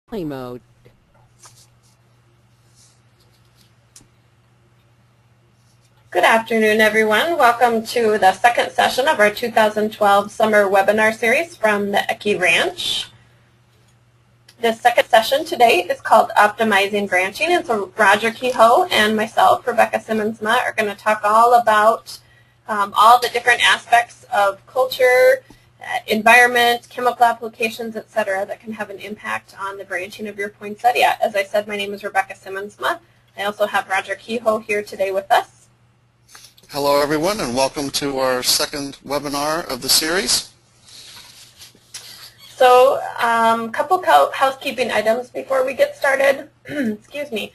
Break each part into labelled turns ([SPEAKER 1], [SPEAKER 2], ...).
[SPEAKER 1] Play mode.
[SPEAKER 2] Good afternoon, everyone. Welcome to the second session of our 2012 summer webinar series from the Ecke Ranch. This second session today is called Optimizing Branching, and so Roger Kehoe and myself, Rebecca Simmonsma, are going to talk all about all the different aspects of culture, environment, chemical applications, etc., that can have an impact on the branching of your poinsettia. As I said, my name is Rebecca Simmonsma. I also have Roger Kehoe here today with us.
[SPEAKER 3] Hello everyone, and welcome to our second webinar of the series.
[SPEAKER 2] So a couple housekeeping items before we get started. Excuse me.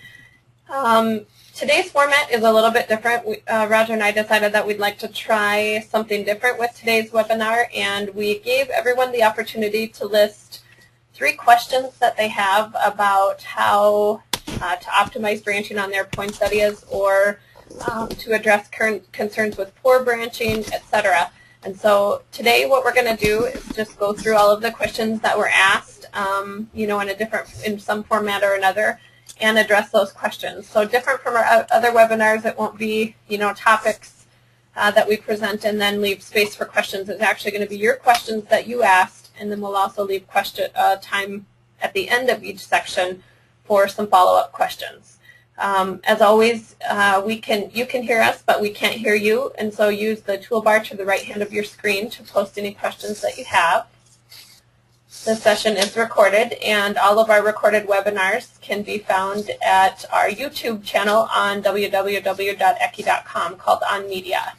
[SPEAKER 2] Today's format is a little bit different. Roger and I decided that we'd like to try something different with today's webinar, and we gave everyone the opportunity to list 3 questions that they have about how to optimize branching on their poinsettias, or to address current concerns with poor branching, etc. And so today what we're going to do is just go through all of the questions that were asked, in some format or another, and address those questions. So different from our other webinars, it won't be, topics that we present and then leave space for questions. It's actually going to be your questions that you asked, and then we'll also leave time at the end of each section for some follow-up questions. As always, you can hear us, but we can't hear you, and so use the toolbar to the right hand of your screen to post any questions that you have. This session is recorded, and all of our recorded webinars can be found at our YouTube channel on www.ecke.com called On Media.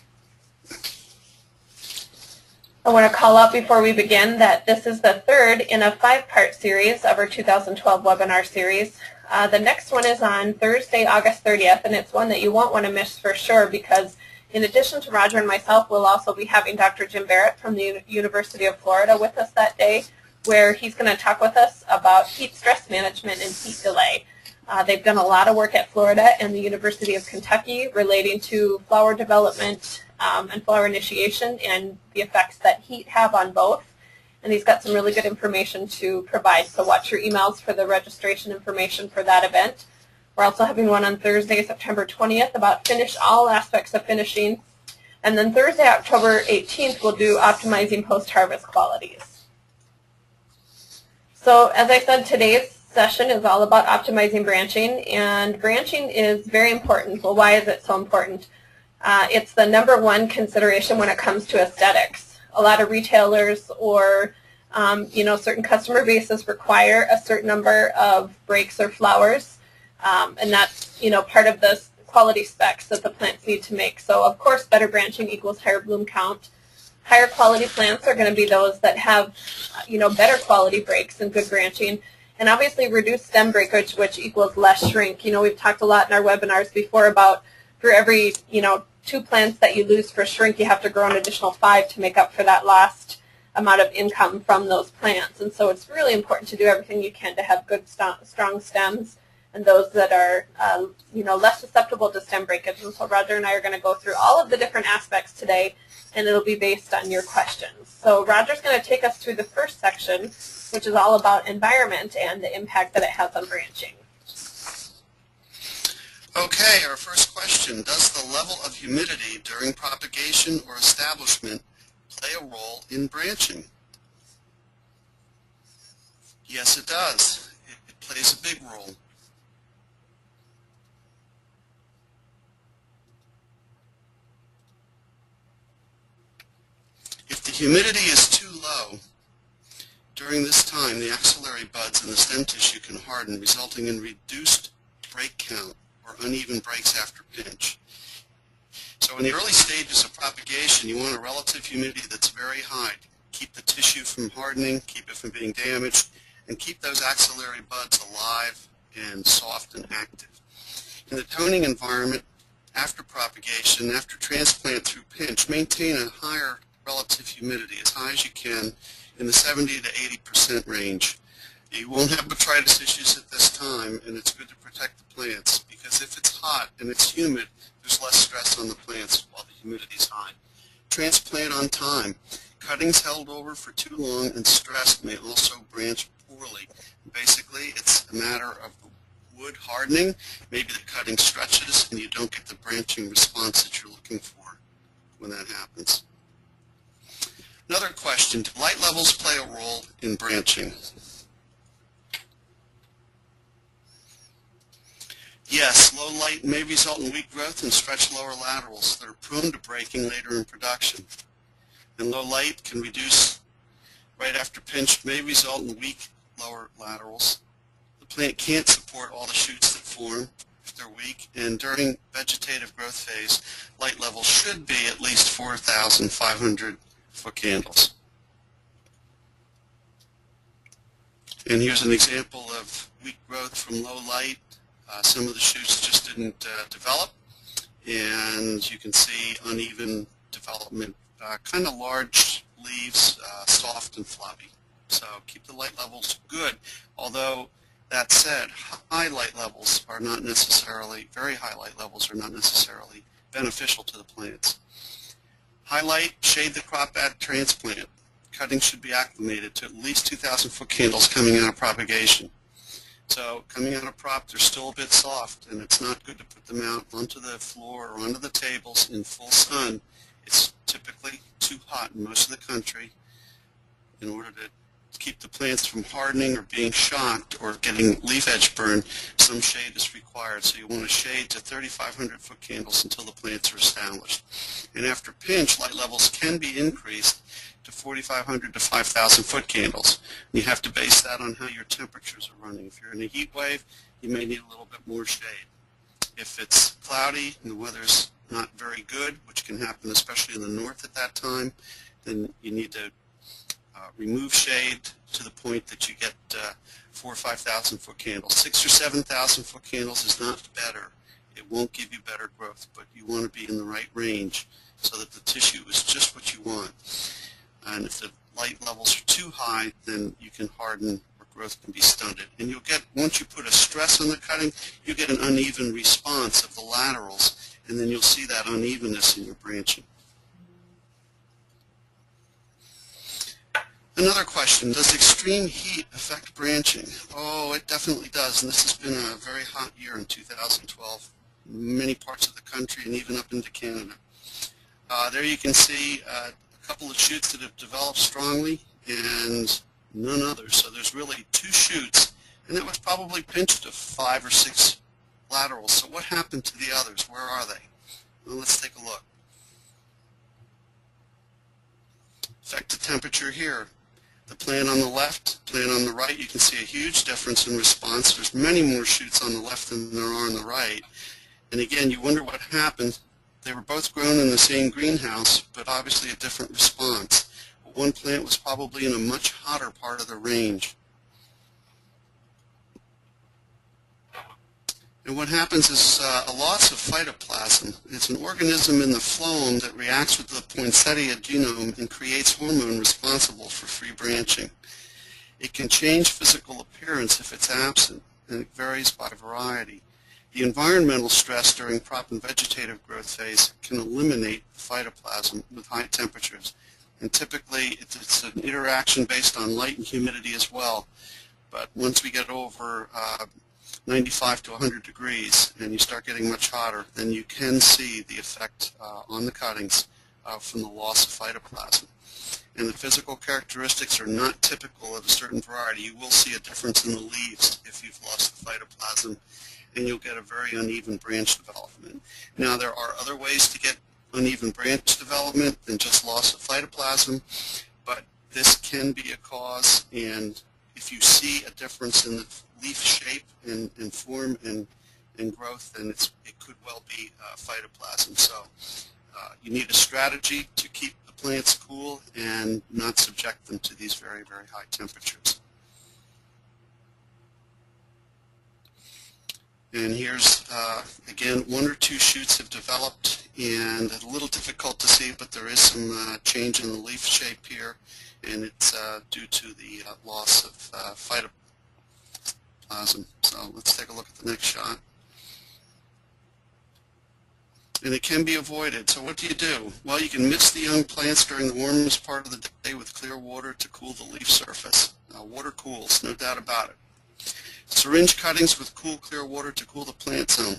[SPEAKER 2] I want to call out before we begin that this is the third in a 5-part series of our 2012 webinar series. The next one is on Thursday, August 30th, and it's one that you won't want to miss for sure, because in addition to Roger and myself, we'll also be having Dr. Jim Barrett from the University of Florida with us that day, where he's going to talk with us about heat stress management and heat delay. They've done a lot of work at Florida and the University of Kentucky relating to flower development and flower initiation and the effects that heat have on both. And he's got some really good information to provide, so watch your emails for the registration information for that event. We're also having one on Thursday, September 20th, about all aspects of finishing. And then Thursday, October 18th, we'll do optimizing post-harvest qualities. So as I said, today's session is all about optimizing branching, and branching is very important. Well, why is it so important? It's the #1 consideration when it comes to aesthetics. A lot of retailers or certain customer bases require a certain number of breaks or flowers, and that's part of the quality specs that the plants need to make. So of course, better branching equals higher bloom count. Higher quality plants are going to be those that have better quality breaks and good branching, and obviously reduced stem breakage, which equals less shrink. We've talked a lot in our webinars before about for every 2 plants that you lose for shrink, you have to grow an additional 5 to make up for that lost amount of income from those plants. And so it's really important to do everything you can to have good, strong stems, and those that are less susceptible to stem breakage. And so Roger and I are going to go through all of the different aspects today, and it'll be based on your questions. So Roger's going to take us through the first section, which is all about environment and the impact that it has on branching.
[SPEAKER 3] Okay, our first question. Does the level of humidity during propagation or establishment play a role in branching? Yes, it does. It plays a big role. If the humidity is too low, during this time the axillary buds and the stem tissue can harden, resulting in reduced break count or uneven breaks after pinch. So in the early stages of propagation, you want a relative humidity that's very high. Keep the tissue from hardening, keep it from being damaged, and keep those axillary buds alive and soft and active. In the toning environment, after propagation, after transplant through pinch, maintain a higher relative humidity, as high as you can, in the 70 to 80% range. You won't have botrytis issues at this time, and it's good to protect the plants, because if it's hot and it's humid, there's less stress on the plants while the humidity is high. Transplant on time. Cuttings held over for too long and stressed may also branch poorly. Basically, it's a matter of the wood hardening. Maybe the cutting stretches and you don't get the branching response that you're looking for when that happens. Another question, do light levels play a role in branching? Yes, low light may result in weak growth and stretch lower laterals that are prone to breaking later in production. And low light can reduce right after pinch, may result in weak lower laterals. The plant can't support all the shoots that form if they're weak, and during vegetative growth phase, light levels should be at least 4,500 foot candles. And here's an example of weak growth from low light. Some of the shoots just didn't develop, and you can see uneven development, kind of large leaves, soft and floppy. So keep the light levels good, although that said, high light levels are not necessarily, very high light levels are not necessarily beneficial to the plants. High light, shade the crop at transplant. Cutting should be acclimated to at least 2,000 foot candles coming out of propagation. So coming out of prop, they're still a bit soft, and it's not good to put them out onto the floor or onto the tables in full sun. It's typically too hot in most of the country. In order to keep the plants from hardening or being shocked or getting leaf edge burn, some shade is required. So you want to shade to 3,500 foot candles until the plants are established. And after pinch, light levels can be increased to 4,500 to 5,000 foot candles. And you have to base that on how your temperatures are running. If you're in a heat wave, you may need a little bit more shade. If it's cloudy and the weather's not very good, which can happen especially in the north at that time, then you need to remove shade to the point that you get 4,000 or 5,000 foot candles. 6,000 or 7,000 foot candles is not better. It won't give you better growth, but you want to be in the right range so that the tissue is just what you want. And if the light levels are too high, then you can harden or growth can be stunted. And you'll get, once you put a stress on the cutting, you get an uneven response of the laterals, and then you'll see that unevenness in your branching. Another question, does extreme heat affect branching? Oh, it definitely does, and this has been a very hot year in 2012 in many parts of the country and even up into Canada. There you can see a couple of shoots that have developed strongly and none others. So there's really 2 shoots, and that was probably pinched to 5 or 6 laterals. So what happened to the others? Where are they? Well, let's take a look. Effective temperature here. The plant on the left, plant on the right, you can see a huge difference in response. There's many more shoots on the left than there are on the right. And again, you wonder what happened. They were both grown in the same greenhouse, but obviously a different response. One plant was probably in a much hotter part of the range. And what happens is a loss of phytoplasm. It's an organism in the phloem that reacts with the Poinsettia genome and creates hormone responsible for free branching. It can change physical appearance if it's absent, and it varies by variety. The environmental stress during crop and vegetative growth phase can eliminate phytoplasm with high temperatures. And typically it's an interaction based on light and humidity as well. But once we get over 95 to 100 degrees and you start getting much hotter, then you can see the effect on the cuttings from the loss of phytoplasm. And the physical characteristics are not typical of a certain variety. You will see a difference in the leaves if you've lost the phytoplasm, and you'll get a very uneven branch development. Now, there are other ways to get uneven branch development than just loss of phytoplasm, but this can be a cause, and if you see a difference in the leaf shape and form and growth, then it could well be phytoplasm. So you need a strategy to keep the plants cool and not subject them to these very, very high temperatures. And here's, again, 1 or 2 shoots have developed, and it's a little difficult to see, but there is some change in the leaf shape here, and it's due to the loss of phytoplasm. So let's take a look at the next shot. And it can be avoided. So what do you do? Well, you can mist the young plants during the warmest part of the day with clear water to cool the leaf surface. Water cools, no doubt about it. Syringe cuttings with cool, clear water to cool the plant some.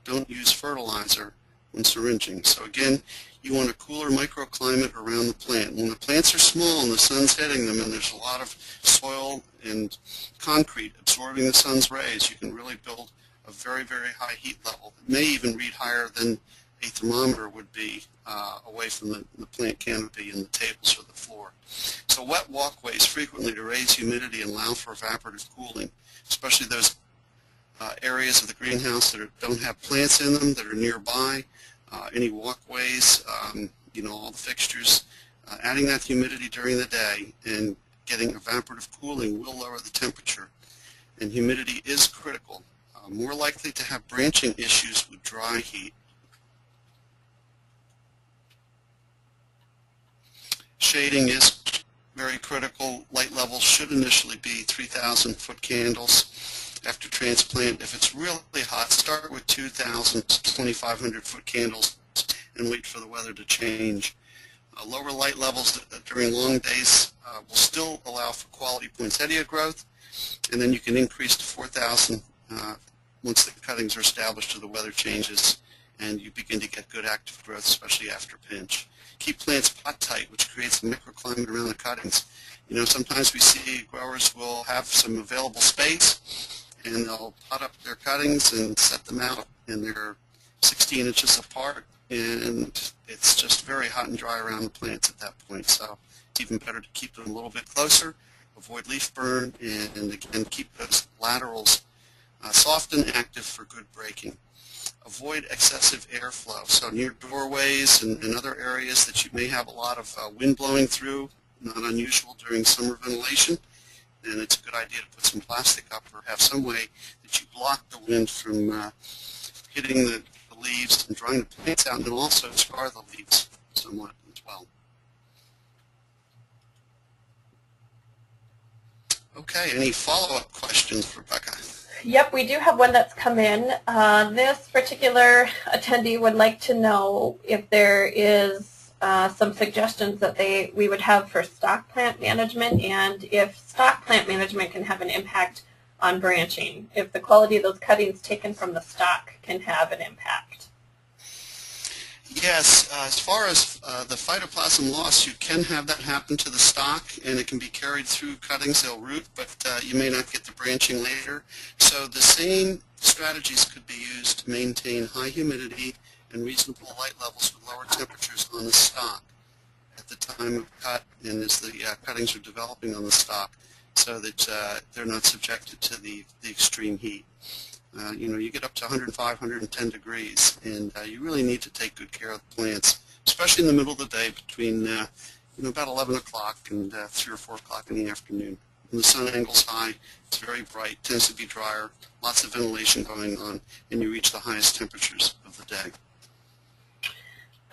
[SPEAKER 3] Don't use fertilizer when syringing. So again, you want a cooler microclimate around the plant. When the plants are small and the sun's hitting them and there's a lot of soil and concrete absorbing the sun's rays, you can really build a very, very high heat level. It may even read higher than a thermometer would be away from the plant canopy and the tables or the floor. So wet walkways frequently to raise humidity and allow for evaporative cooling, especially those areas of the greenhouse that don't have plants in them that are nearby, any walkways, all the fixtures. Adding that humidity during the day and getting evaporative cooling will lower the temperature. And humidity is critical. More likely to have branching issues with dry heat. Shading is very critical. Light levels should initially be 3,000 foot candles. After transplant, if it's really hot, start with 2,000 to 2,500 foot candles and wait for the weather to change. Lower light levels during long days will still allow for quality poinsettia growth, and then you can increase to 4,000 once the cuttings are established or the weather changes and you begin to get good active growth, especially after pinch. Keep plants pot tight, which creates a microclimate around the cuttings. Sometimes we see growers will have some available space and they'll pot up their cuttings and set them out, and they're 16 inches apart, and it's just very hot and dry around the plants at that point. So it's even better to keep them a little bit closer, avoid leaf burn, and again, keep those laterals soft and active for good breaking. Avoid excessive airflow. So near doorways and other areas that you may have a lot of wind blowing through, not unusual during summer ventilation, then it's a good idea to put some plastic up or have some way that you block the wind from hitting the leaves and drying the plants out, and also scar the leaves somewhat as well. Okay, any follow-up questions, Rebecca?
[SPEAKER 2] Yep, we do have one that's come in. This particular attendee would like to know if there is some suggestions that we would have for stock plant management, and if stock plant management can have an impact on branching, if the quality of those cuttings taken from the stock can have an impact.
[SPEAKER 3] Yes, as far as the phytoplasm loss, you can have that happen to the stock, and it can be carried through cuttings. They'll root, but you may not get the branching later. So the same strategies could be used to maintain high humidity and reasonable light levels with lower temperatures on the stock at the time of cut and as the cuttings are developing on the stock, so that they're not subjected to the extreme heat. You get up to 105, 110 degrees, and you really need to take good care of the plants, especially in the middle of the day between about 11 o'clock and 3 or 4 o'clock in the afternoon. When the sun angle's high, it's very bright, tends to be drier, lots of ventilation going on, and you reach the highest temperatures of the day.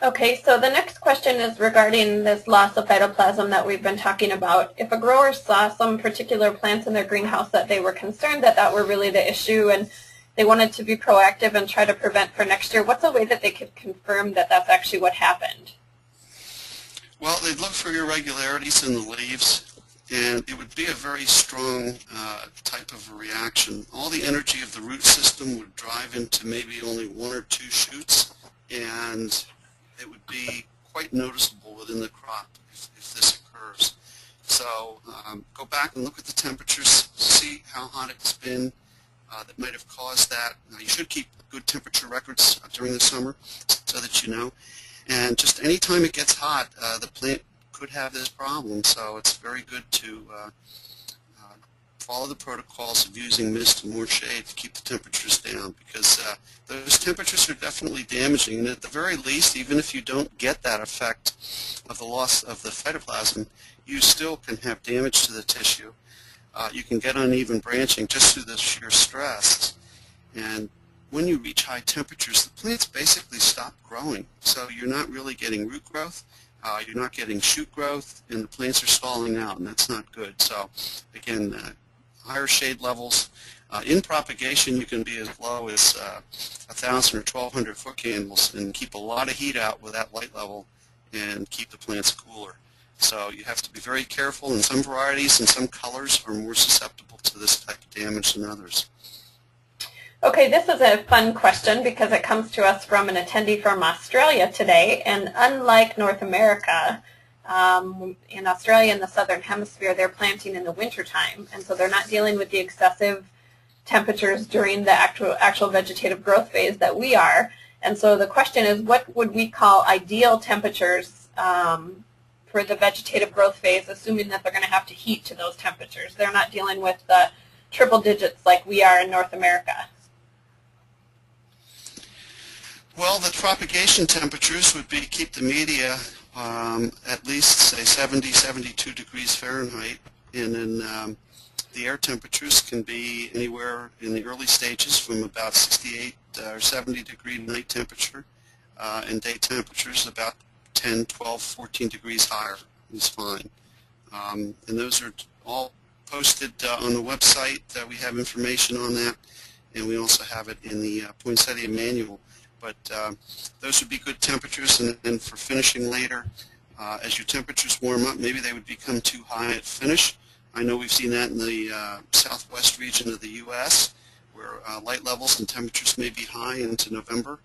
[SPEAKER 2] Okay, so the next question is regarding this loss of phytoplasm that we've been talking about. If a grower saw some particular plants in their greenhouse that they were concerned that were really the issue, and they wanted to be proactive and try to prevent for next year, what's a way that they could confirm that that's actually what happened?
[SPEAKER 3] Well, they'd look for irregularities in the leaves, and it would be a very strong type of a reaction. All the energy of the root system would drive into maybe only 1 or 2 shoots, and it would be quite noticeable within the crop if this occurs. So go back and look at the temperatures, see how hot it's been that might have caused that. You should keep good temperature records during the summer so that you know. And just any time it gets hot, the plant could have this problem. So it's very good to follow the protocols of using mist and more shade to keep the temperatures down, because those temperatures are definitely damaging. And at the very least, even if you don't get that effect of the loss of the phytoplasm, you still can have damage to the tissue. You can get uneven branching just through the sheer stress. And when you reach high temperatures, the plants basically stop growing. So you're not really getting root growth, you're not getting shoot growth, and the plants are stalling out, and that's not good. So again, higher shade levels. In propagation, you can be as low as 1,000 or 1,200 foot candles and keep a lot of heat out with that light level and keep the plants cooler. So you have to be very careful, and some varieties and some colors are more susceptible to this type of damage than others.
[SPEAKER 2] Okay, this is a fun question because it comes to us from an attendee from Australia today, and unlike North America, in Australia in the southern hemisphere, they're planting in the wintertime, and so they're not dealing with the excessive temperatures during the actual vegetative growth phase that we are. And so the question is, what would we call ideal temperatures for the vegetative growth phase, assuming that they're going to have to heat to those temperatures? They're not dealing with the triple digits like we are in North America.
[SPEAKER 3] Well, the propagation temperatures would be keep the media at least, say, 70, 72 degrees Fahrenheit, and then the air temperatures can be anywhere in the early stages from about 68 or 70 degree night temperature, and day temperatures about 10, 12, 14 degrees higher is fine. And those are all posted on the website. We have information on that, and we also have it in the Poinsettia manual. But those would be good temperatures, and for finishing later, as your temperatures warm up, maybe they would become too high at finish. I know we've seen that in the southwest region of the U.S., where light levels and temperatures may be high into November.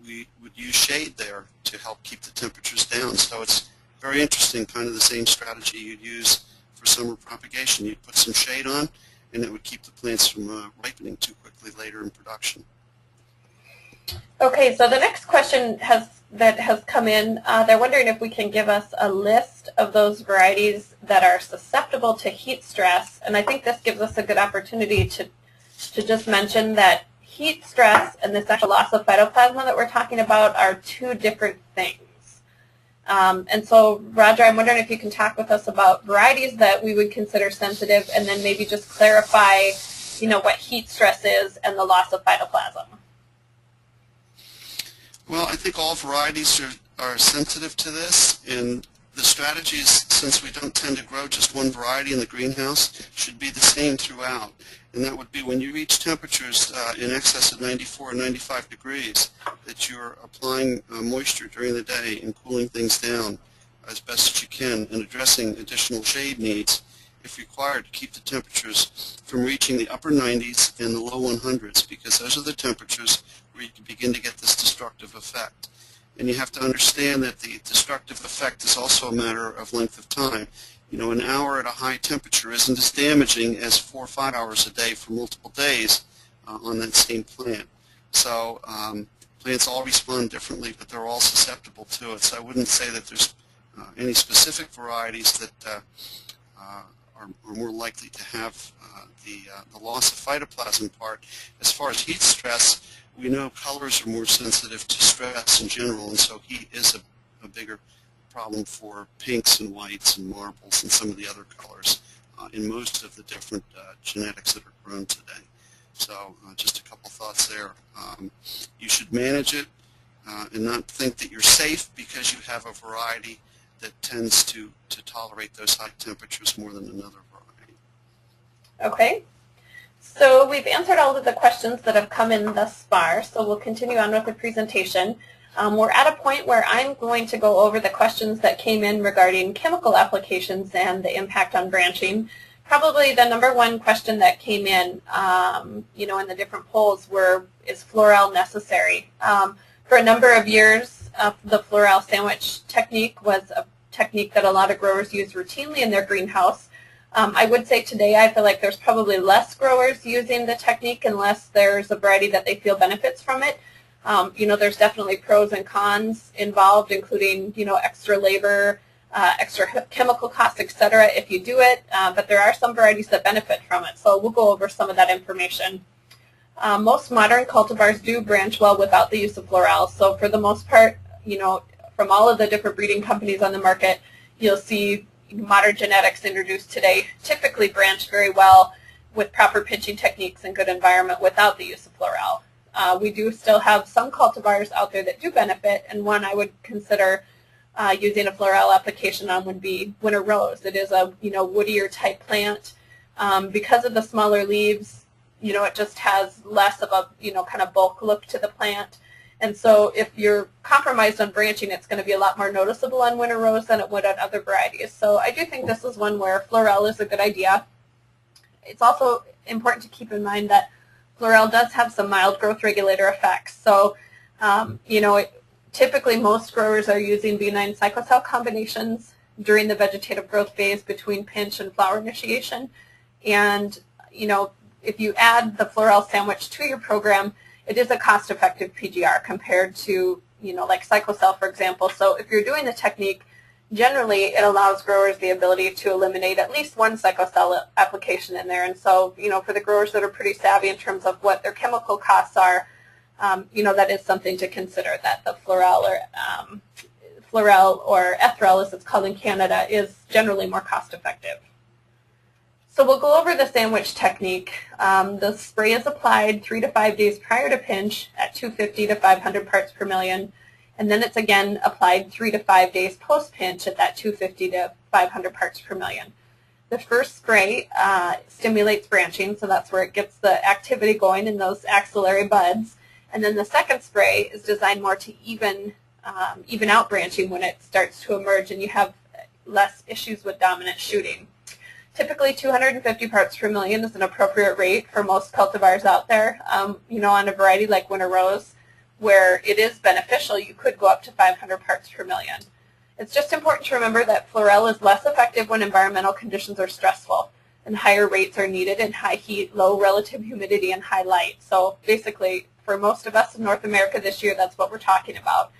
[SPEAKER 3] We would use shade there to help keep the temperatures down. So it's very interesting, kind of the same strategy you'd use for summer propagation. You'd put some shade on, and it would keep the plants from ripening too quickly later in production.
[SPEAKER 2] Okay, so the next question that has come in, they're wondering if we can give us a list of those varieties that are susceptible to heat stress. And I think this gives us a good opportunity to just mention that heat stress and this actual loss of phytoplasma that we're talking about are two different things. And so, Roger, I'm wondering if you can talk with us about varieties that we would consider sensitive, and then maybe just clarify, what heat stress is and the loss of phytoplasm.
[SPEAKER 3] Well, I think all varieties are sensitive to this, and the strategies, since we don't tend to grow just one variety in the greenhouse, should be the same throughout. And that would be when you reach temperatures in excess of 94 or 95 degrees, that you're applying moisture during the day and cooling things down as best as you can, and addressing additional shade needs if required to keep the temperatures from reaching the upper 90s and the low 100s, because those are the temperatures where you can begin to get this destructive effect. And you have to understand that the destructive effect is also a matter of length of time. An hour at a high temperature isn't as damaging as 4 or 5 hours a day for multiple days on that same plant. So plants all respond differently, but they're all susceptible to it. So I wouldn't say that there's any specific varieties that are more likely to have the loss of phytoplasm part. As far as heat stress, we know colors are more sensitive to stress in general, and so heat is a bigger problem for pinks and whites and marbles and some of the other colors in most of the different genetics that are grown today. So just a couple thoughts there. You should manage it and not think that you're safe because you have a variety that tends to tolerate those high temperatures more than another variety.
[SPEAKER 2] Okay. So we've answered all of the questions that have come in thus far, so we'll continue on with the presentation. We're at a point where I'm going to go over the questions that came in regarding chemical applications and the impact on branching. Probably the number one question that came in, in the different polls is Floral necessary? For a number of years, the Floral sandwich technique was a technique that a lot of growers use routinely in their greenhouse. I would say today I feel like there's probably less growers using the technique unless there's a variety that they feel benefits from it. There's definitely pros and cons involved, including, extra labor, extra chemical costs, etc. if you do it, but there are some varieties that benefit from it. So we'll go over some of that information. Most modern cultivars do branch well without the use of Floral. So for the most part, from all of the different breeding companies on the market, you'll see modern genetics introduced today typically branch very well with proper pinching techniques and good environment without the use of Floral. We do still have some cultivars out there that do benefit, and one I would consider using a Floral application on would be Winter Rose. It is a woodier type plant. Because of the smaller leaves, it just has less of a kind of bulk look to the plant. And so if you're compromised on branching, it's going to be a lot more noticeable on winter rose than it would on other varieties. So I do think this is one where Florel is a good idea. It's also important to keep in mind that Florel does have some mild growth regulator effects. So, typically most growers are using B9 cyclocell combinations during the vegetative growth phase between pinch and flower initiation. And, if you add the Florel sandwich to your program, it is a cost-effective PGR compared to, like cyclocell, for example. So if you're doing the technique, generally it allows growers the ability to eliminate at least one cyclocell application in there. And so, for the growers that are pretty savvy in terms of what their chemical costs are, that is something to consider, that the Florel or Ethrel, as it's called in Canada, is generally more cost-effective. So we'll go over the sandwich technique. The spray is applied 3 to 5 days prior to pinch at 250 to 500 parts per million, and then it's again applied 3 to 5 days post-pinch at that 250 to 500 parts per million. The first spray stimulates branching, so that's where it gets the activity going in those axillary buds. And then the second spray is designed more to even out branching when it starts to emerge and you have less issues with dominant shooting. Typically 250 parts per million is an appropriate rate for most cultivars out there. On a variety like winter rose, where it is beneficial, you could go up to 500 parts per million. It's just important to remember that Florel is less effective when environmental conditions are stressful and higher rates are needed in high heat, low relative humidity, and high light. So basically, for most of us in North America this year, that's what we're talking about.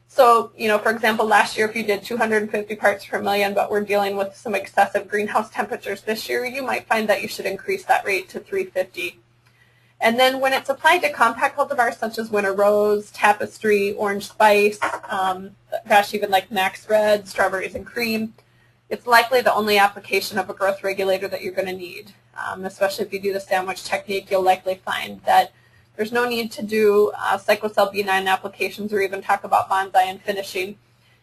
[SPEAKER 2] So, for example, last year if you did 250 parts per million, but we're dealing with some excessive greenhouse temperatures this year, you might find that you should increase that rate to 350. And then when it's applied to compact cultivars such as winter rose, tapestry, orange spice, even like Max Red, strawberries and cream, it's likely the only application of a growth regulator that you're going to need. Especially if you do the sandwich technique, you'll likely find that there's no need to do cyclocell B9 applications or even talk about bonsai and finishing.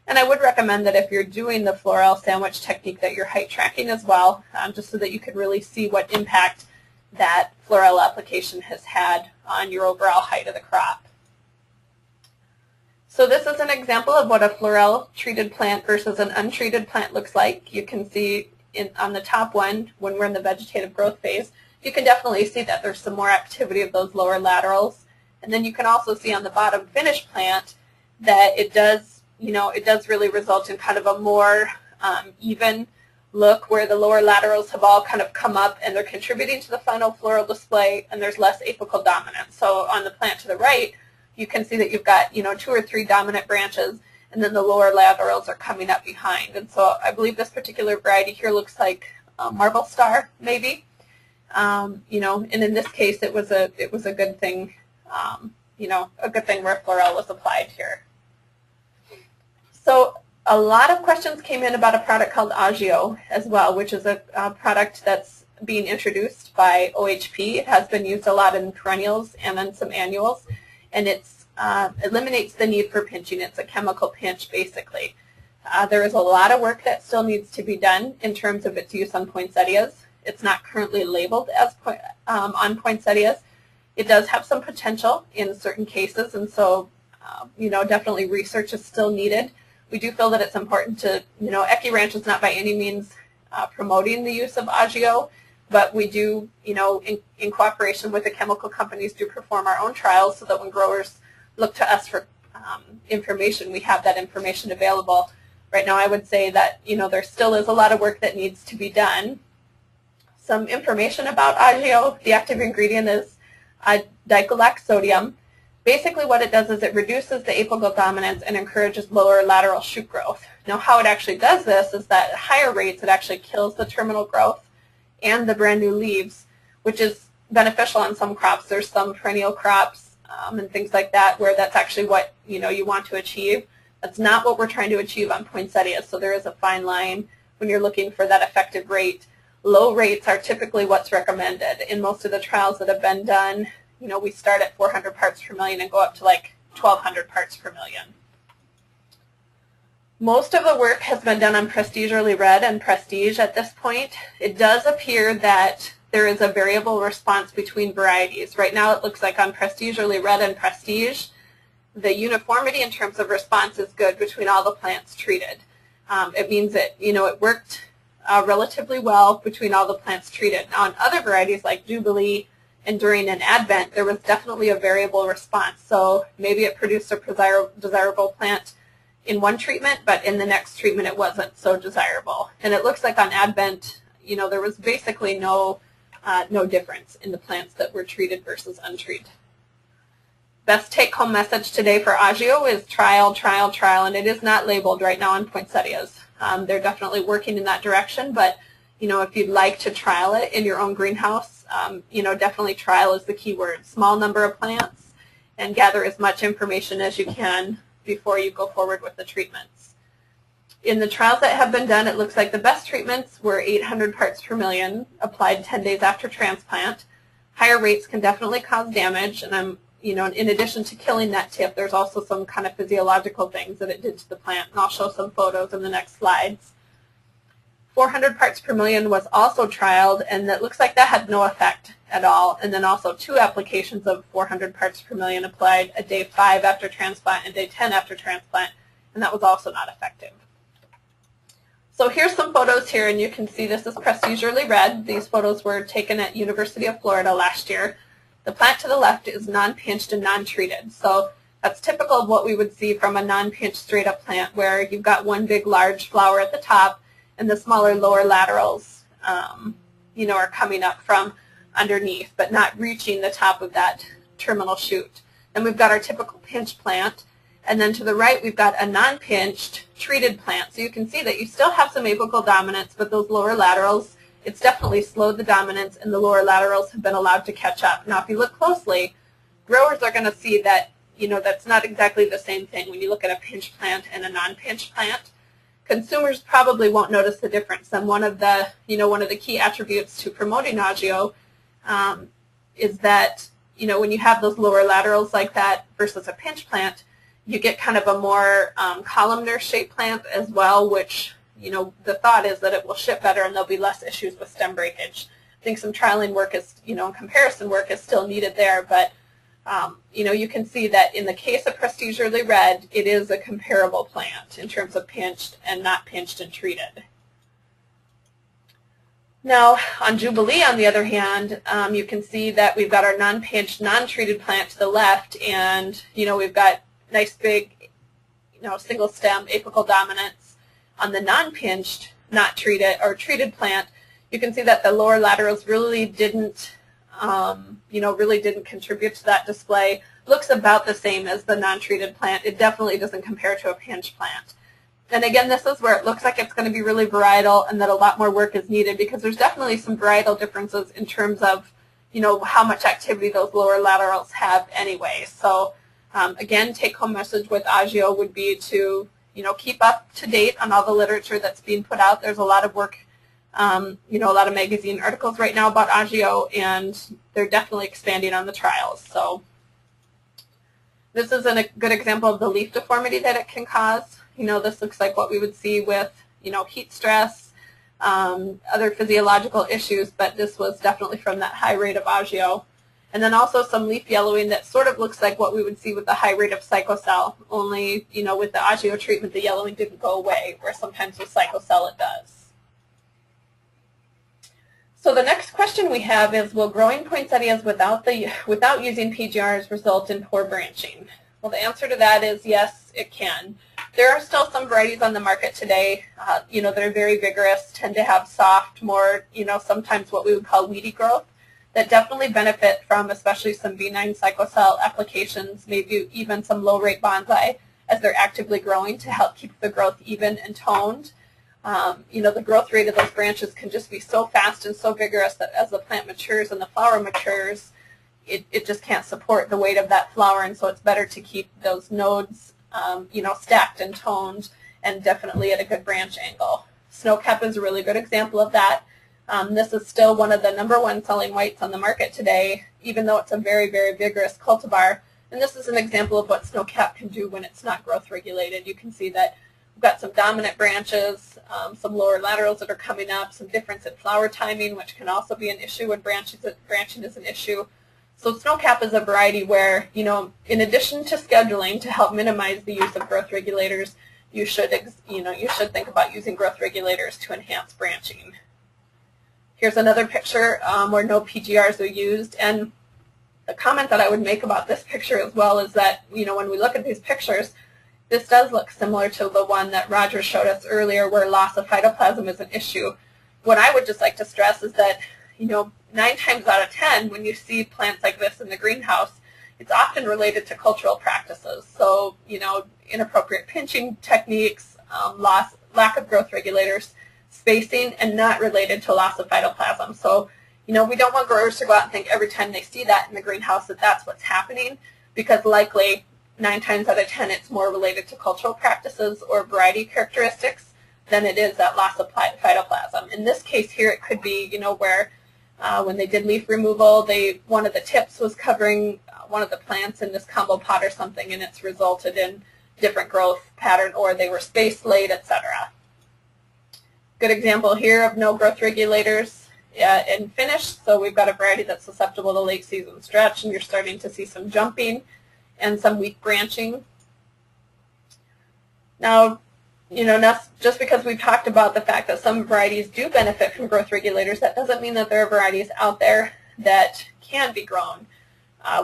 [SPEAKER 2] And I would recommend that if you're doing the Florel sandwich technique that you're height tracking as well, just so that you can really see what impact that Florel application has had on your overall height of the crop. So this is an example of what a Florel treated plant versus an untreated plant looks like. You can see on the top one, when we're in the vegetative growth phase, you can definitely see that there's some more activity of those lower laterals. And then you can also see on the bottom finished plant that it does really result in kind of a more even look where the lower laterals have all kind of come up and they're contributing to the final floral display, and there's less apical dominance. So on the plant to the right, you can see that you've got 2 or 3 dominant branches, and then the lower laterals are coming up behind. And so I believe this particular variety here looks like Marble Star, maybe. And in this case, it was a good thing, a good thing where Florel was applied here. So a lot of questions came in about a product called Agio as well, which is a product that's being introduced by OHP. It has been used a lot in perennials and in some annuals, and it eliminates the need for pinching. It's a chemical pinch, basically. There is a lot of work that still needs to be done in terms of its use on poinsettias. It's not currently labeled as on poinsettias. It does have some potential in certain cases, and so definitely research is still needed. We do feel that it's important to, Ecke Ranch is not by any means promoting the use of Agio, but we do, in cooperation with the chemical companies, do perform our own trials so that when growers look to us for information, we have that information available. Right now I would say that, there still is a lot of work that needs to be done. Some information about Agio: the active ingredient is dicolac sodium. Basically what it does is it reduces the apical dominance and encourages lower lateral shoot growth. Now how it actually does this is that at higher rates it actually kills the terminal growth and the brand new leaves, which is beneficial on some crops. There's some perennial crops and things like that where that's actually what you want to achieve. That's not what we're trying to achieve on poinsettias, so there is a fine line when you're looking for that effective rate. Low rates are typically what's recommended. In most of the trials that have been done, we start at 400 parts per million and go up to like 1,200 parts per million. Most of the work has been done on Prestige Early Red and Prestige at this point. It does appear that there is a variable response between varieties. Right now it looks like on Prestige Early Red and Prestige, the uniformity in terms of response is good between all the plants treated. It means that, it worked relatively well between all the plants treated. Now, on other varieties like Jubilee, Enduring, and Advent, there was definitely a variable response. So maybe it produced a desirable plant in one treatment, but in the next treatment it wasn't so desirable. And it looks like on Advent, there was basically no difference in the plants that were treated versus untreated. Best take-home message today for Agio is trial, trial, trial, and it is not labeled right now on poinsettias. They're definitely working in that direction, but if you'd like to trial it in your own greenhouse, definitely trial is the key word. Small number of plants, and gather as much information as you can before you go forward with the treatments. In the trials that have been done, it looks like the best treatments were 800 parts per million applied 10 days after transplant. Higher rates can definitely cause damage, and in addition to killing that tip, there's also some kind of physiological things that it did to the plant, and I'll show some photos in the next slides. 400 parts per million was also trialed, and it looks like that had no effect at all. And then also 2 applications of 400 parts per million applied at day 5 after transplant and day 10 after transplant, and that was also not effective. So here's some photos here, and you can see this is Prestige Early Red. These photos were taken at University of Florida last year. The plant to the left is non-pinched and non-treated. So that's typical of what we would see from a non-pinched straight-up plant, where you've got one big large flower at the top, and the smaller lower laterals, are coming up from underneath, but not reaching the top of that terminal shoot. Then we've got our typical pinched plant, and then to the right we've got a non-pinched treated plant. So you can see that you still have some apical dominance, but those lower laterals, it's definitely slowed the dominance, and the lower laterals have been allowed to catch up. Now, if you look closely, growers are going to see that, that's not exactly the same thing when you look at a pinched plant and a non-pinched plant. Consumers probably won't notice the difference, and one of the key attributes to promoting Agio is that, when you have those lower laterals like that versus a pinch plant, you get kind of a more columnar shaped plant as well, which, the thought is that it will ship better and there'll be less issues with stem breakage. I think some trialing work is, comparison work is still needed there, but you can see that in the case of Prestige Early Red, it is a comparable plant in terms of pinched and not pinched and treated. Now, on Jubilee, on the other hand, you can see that we've got our non-pinched, non-treated plant to the left, and we've got nice big, single stem apical dominance. On the non-pinched, not treated or treated plant, you can see that the lower laterals really didn't contribute to that display. Looks about the same as the non-treated plant. It definitely doesn't compare to a pinch plant. And again, this is where it looks like it's going to be really varietal and that a lot more work is needed, because there's definitely some varietal differences in terms of, how much activity those lower laterals have anyway. So again, take-home message with Agio would be to, keep up to date on all the literature that's being put out. There's a lot of work, a lot of magazine articles right now about Agio, and they're definitely expanding on the trials. So this is a good example of the leaf deformity that it can cause. This looks like what we would see with, heat stress, other physiological issues, but this was definitely from that high rate of Agio. And then also some leaf yellowing that sort of looks like what we would see with the high rate of Psychocell, only, with the Agio treatment, the yellowing didn't go away, where sometimes with Psychocell it does. So the next question we have is, will growing poinsettias without using PGRs result in poor branching? Well, the answer to that is yes, it can. There are still some varieties on the market today, that are very vigorous, tend to have soft, more, sometimes what we would call weedy growth, that definitely benefit from especially some benign Psychocell applications, maybe even some low-rate bonsai as they're actively growing to help keep the growth even and toned. The growth rate of those branches can just be so fast and so vigorous that as the plant matures and the flower matures, it just can't support the weight of that flower, and so it's better to keep those nodes, stacked and toned, and definitely at a good branch angle. Snowcap is a really good example of that. This is still one of the #1 selling whites on the market today, even though it's a very, very vigorous cultivar. And this is an example of what Snowcap can do when it's not growth regulated. You can see that we've got some dominant branches, some lower laterals that are coming up, some difference in flower timing, which can also be an issue when branching is an issue. So Snowcap is a variety where, in addition to scheduling to help minimize the use of growth regulators, you should think about using growth regulators to enhance branching. Here's another picture where no PGRs are used, and the comment that I would make about this picture as well is that, when we look at these pictures, this does look similar to the one that Roger showed us earlier where loss of phytoplasm is an issue. What I would just like to stress is that, 9 times out of 10, when you see plants like this in the greenhouse, it's often related to cultural practices. So, inappropriate pinching techniques, lack of growth regulators, spacing, and not related to loss of phytoplasm. So, we don't want growers to go out and think every time they see that in the greenhouse that that's what's happening, because likely 9 times out of 10 it's more related to cultural practices or variety characteristics than it is that loss of phytoplasm. In this case here, it could be, where when they did leaf removal, one of the tips was covering one of the plants in this combo pot or something, and it's resulted in different growth pattern, or they were spaced late, etc. Good example here of no growth regulators in finish. So we've got a variety that's susceptible to late season stretch, and you're starting to see some jumping and some weak branching. Now, just because we've talked about the fact that some varieties do benefit from growth regulators, that doesn't mean that there are varieties out there that can be grown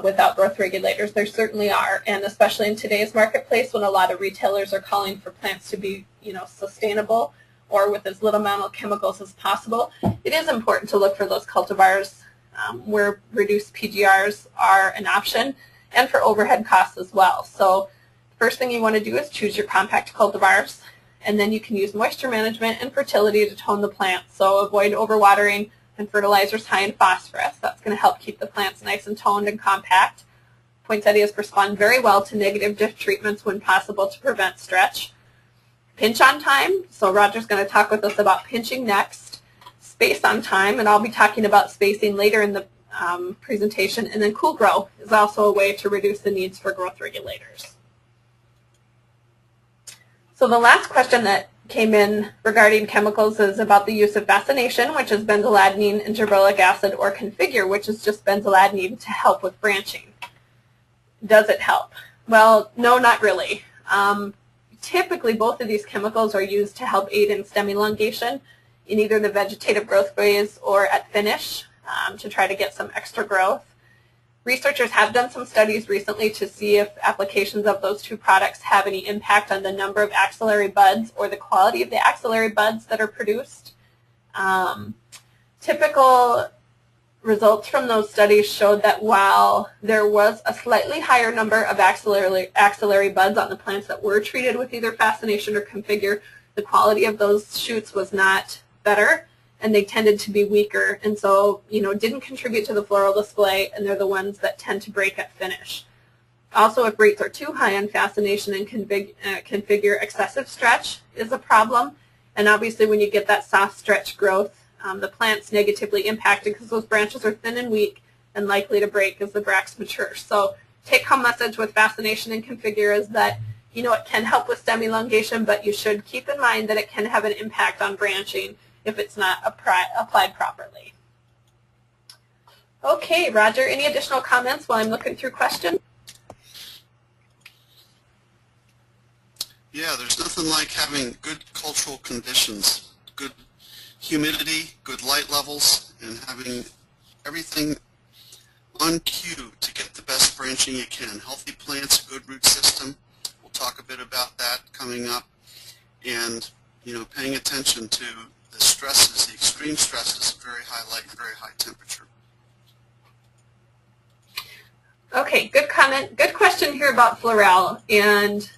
[SPEAKER 2] without growth regulators. There certainly are, and especially in today's marketplace when a lot of retailers are calling for plants to be, sustainable or with as little amount of chemicals as possible, it is important to look for those cultivars where reduced PGRs are an option, and for overhead costs as well. So the first thing you want to do is choose your compact cultivars, and then you can use moisture management and fertility to tone the plant. So avoid overwatering and fertilizers high in phosphorus. That's going to help keep the plants nice and toned and compact. Poinsettias respond very well to negative diff treatments when possible to prevent stretch. Pinch on time. So Roger's going to talk with us about pinching next. Space on time, and I'll be talking about spacing later in the presentation. And then cool grow is also a way to reduce the needs for growth regulators. So the last question that came in regarding chemicals is about the use of fascination, which is benzyladenine, interbutyric acid, or configure, which is just benzyladenine to help with branching. Does it help? Well, no, not really. Typically, both of these chemicals are used to help aid in stem elongation in either the vegetative growth phase or at finish to try to get some extra growth. Researchers have done some studies recently to see if applications of those two products have any impact on the number of axillary buds or the quality of the axillary buds that are produced. Typical results from those studies showed that while there was a slightly higher number of axillary buds on the plants that were treated with either fascination or configure, the quality of those shoots was not better, and they tended to be weaker, and so, didn't contribute to the floral display, and they're the ones that tend to break at finish. Also, if rates are too high on fascination and configure, excessive stretch is a problem, and obviously when you get that soft stretch growth, the plant's negatively impacted because those branches are thin and weak and likely to break as the bracts mature. So take-home message with fascination and configure is that, it can help with stem elongation, but you should keep in mind that it can have an impact on branching if it's not applied properly. Okay, Roger, any additional comments while I'm looking through questions?
[SPEAKER 3] Yeah, there's nothing like having good cultural conditions, good humidity, good light levels, and having everything on cue to get the best branching you can. Healthy plants, a good root system. We'll talk a bit about that coming up. And, paying attention to the stresses, the extreme stresses of very high light and very high temperature.
[SPEAKER 2] Okay, good comment. Good question here about Florel. And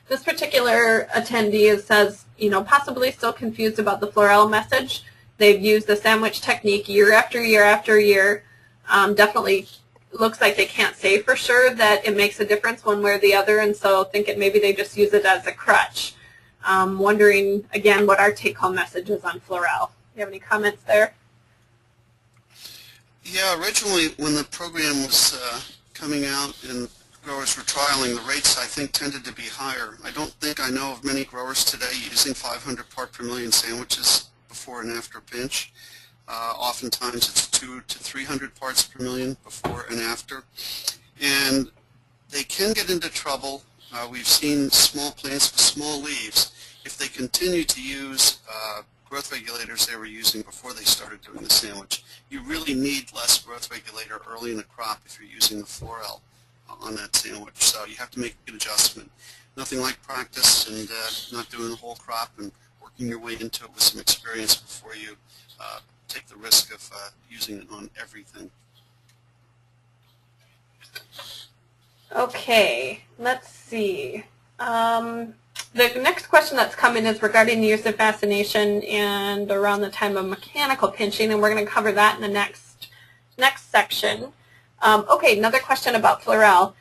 [SPEAKER 2] this particular attendee says, possibly still confused about the Florel message. They've used the sandwich technique year after year after year. Definitely looks like they can't say for sure that it makes a difference one way or the other, and so think maybe they just use it as a crutch. Wondering, again, what our take-home message is on Florel. Do you have any comments there?
[SPEAKER 3] Yeah, originally when the program was coming out and growers were trialing, the rates I think tended to be higher. I don't think I know of many growers today using 500 part per million sandwiches before and after pinch. Oftentimes it's 200 to 300 parts per million before and after. And they can get into trouble. We've seen small plants with small leaves. If they continue to use growth regulators they were using before they started doing the sandwich, you really need less growth regulator early in the crop if you're using the Florel on that sandwich. So you have to make an adjustment. Nothing like practice and not doing the whole crop and working your way into it with some experience before you take the risk of using it on everything.
[SPEAKER 2] Okay, let's see. The next question that's coming is regarding the use of fascination and around the time of mechanical pinching, and we're going to cover that in the next section. Okay, another question about Florel.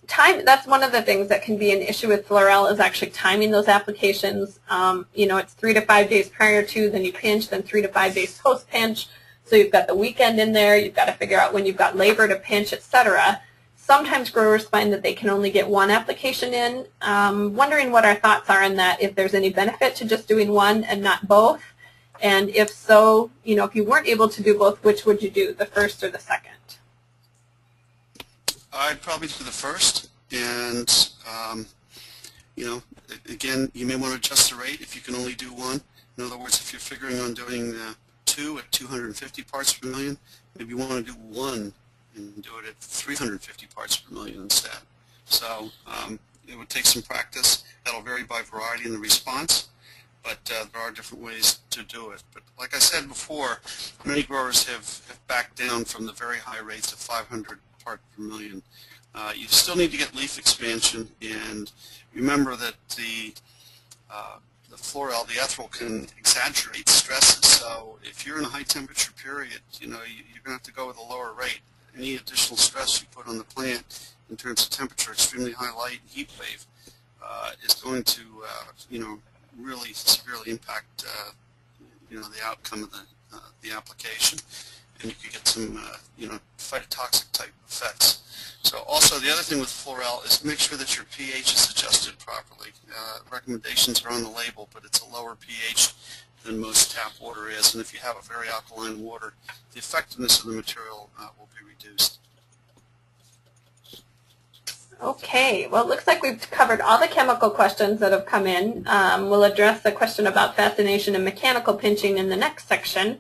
[SPEAKER 2] Time, that's one of the things that can be an issue with Florel is actually timing those applications. You know, it's 3 to 5 days prior to, then you pinch, then 3 to 5 days post-pinch. So you've got the weekend in there, you've got to figure out when you've got labor to pinch, etc. Sometimes growers find that they can only get one application in. Wondering what our thoughts are on that, if there's any benefit to just doing one and not both. And if so, you know, if you weren't able to do both, which would you do, the first or the second?
[SPEAKER 3] I'd probably do the first, and you know, again, you may want to adjust the rate if you can only do one. In other words, if you're figuring on doing 2 at 250 parts per million, maybe you want to do 1 and do it at 350 parts per million instead. So it would take some practice. That'll vary by variety in the response, but there are different ways to do it. But like I said before, many growers have backed down from the very high rates of 500 part per million. You still need to get leaf expansion, and remember that the Florel, the etherial, can exaggerate stresses. So if you're in a high temperature period, you know, you're going to have to go with a lower rate. Any additional stress you put on the plant in terms of temperature, extremely high light, heat wave, is going to, you know, really severely impact, you know, the outcome of the application, and you could get some, you know, phytotoxic type effects. So also the other thing with Florel is make sure that your pH is adjusted properly. Recommendations are on the label, but it's a lower pH than most tap water is, and if you have a very alkaline water, the effectiveness of the material will be reduced.
[SPEAKER 2] Okay, well, it looks like we've covered all the chemical questions that have come in. We'll address the question about fascination and mechanical pinching in the next section.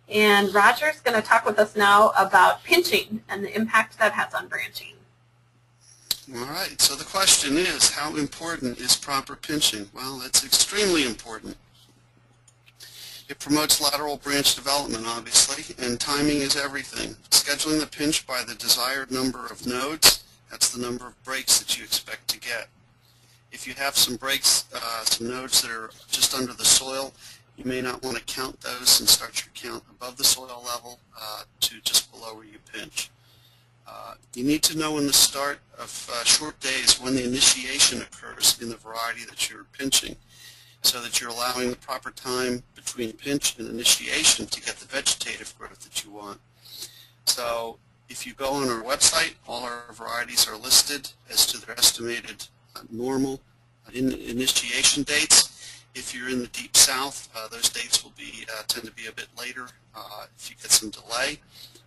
[SPEAKER 2] And Roger's going to talk with us now about pinching and the impact that has on branching.
[SPEAKER 3] All right, so the question is, how important is proper pinching? Well, it's extremely important. It promotes lateral branch development, obviously, and timing is everything. Scheduling the pinch by the desired number of nodes, that's the number of breaks that you expect to get. If you have some breaks, some nodes that are just under the soil, you may not want to count those and start your count above the soil level to just below where you pinch. You need to know in the start of short days when the initiation occurs in the variety that you're pinching, so that you're allowing the proper time between pinch and initiation to get the vegetative growth that you want. So if you go on our website, all our varieties are listed as to their estimated normal initiation dates. If you're in the deep south, those dates will be tend to be a bit later if you get some delay.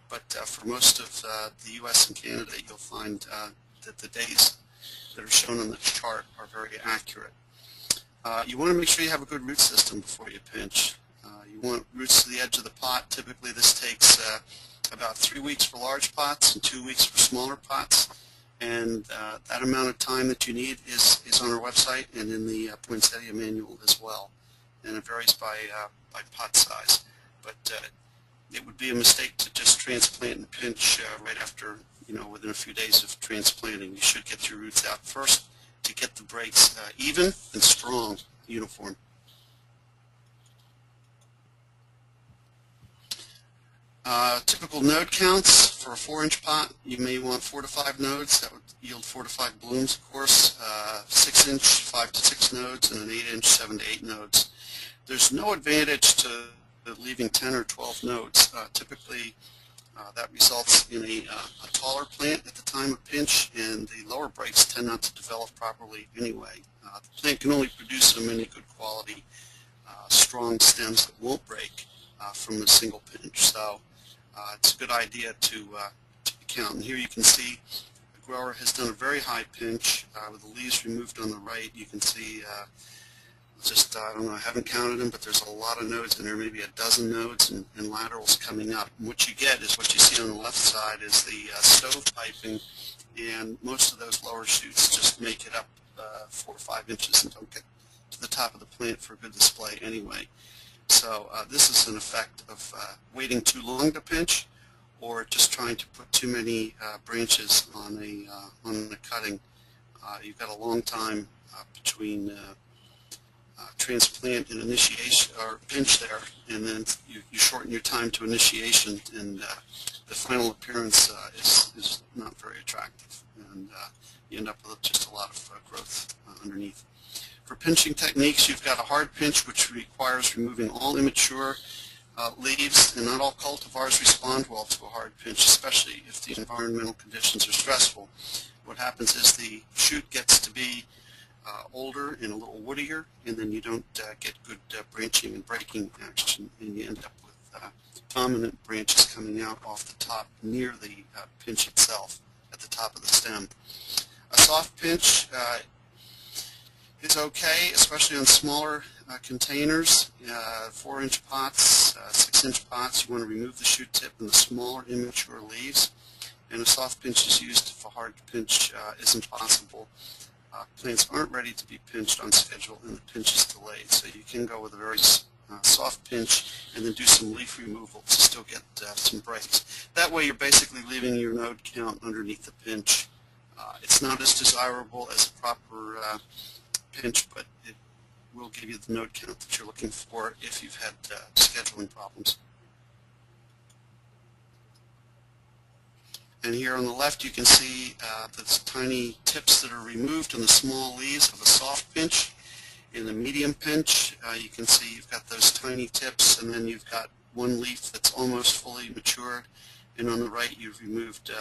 [SPEAKER 3] But for most of the U.S. and Canada, you'll find that the days that are shown on the chart are very accurate. You want to make sure you have a good root system before you pinch. You want roots to the edge of the pot. Typically this takes about 3 weeks for large pots and 2 weeks for smaller pots. And that amount of time that you need is on our website and in the Poinsettia manual as well. And it varies by pot size. But it would be a mistake to just transplant and pinch right after, you know, within a few days of transplanting. You should get your roots out first to get the breaks even and strong, uniform. Typical node counts for a 4-inch pot, you may want 4 to 5 nodes. That would yield 4 to 5 blooms, of course. 6-inch, 5 to 6 nodes, and an 8-inch, 7 to 8 nodes. There's no advantage to leaving 10 or 12 nodes. Typically, that results in a taller plant at the time of pinch, and the lower breaks tend not to develop properly anyway. The plant can only produce so many good quality, strong stems that won't break from a single pinch. So it's a good idea to count. And here you can see the grower has done a very high pinch with the leaves removed on the right. You can see I don't know, I haven't counted them, but there's a lot of nodes in there, maybe a dozen nodes and laterals coming up. And what you get is what you see on the left side is the stove piping, and most of those lower shoots just make it up 4 or 5 inches and don't get to the top of the plant for a good display anyway. So this is an effect of waiting too long to pinch, or just trying to put too many branches on a cutting. You've got a long time between transplant and initiation or pinch there, and then you shorten your time to initiation, and the final appearance is not very attractive, and you end up with just a lot of growth underneath. For pinching techniques, you've got a hard pinch, which requires removing all immature leaves, and not all cultivars respond well to a hard pinch, especially if the environmental conditions are stressful. What happens is the shoot gets to be older and a little woodier, and then you don't get good branching and breaking action, and you end up with dominant branches coming out off the top near the pinch itself at the top of the stem. A soft pinch is okay, especially on smaller containers, 4-inch pots, 6-inch pots. You want to remove the shoot tip and the smaller immature leaves, and a soft pinch is used if a hard pinch isn't possible. Plants aren't ready to be pinched on schedule and the pinch is delayed, so you can go with a very soft pinch and then do some leaf removal to still get some breaks. That way you're basically leaving your node count underneath the pinch. It's not as desirable as a proper pinch, but it will give you the node count that you're looking for if you've had scheduling problems. And here on the left you can see the tiny tips that are removed on the small leaves of a soft pinch. In the medium pinch you can see you've got those tiny tips, and then you've got one leaf that's almost fully matured, and on the right you've removed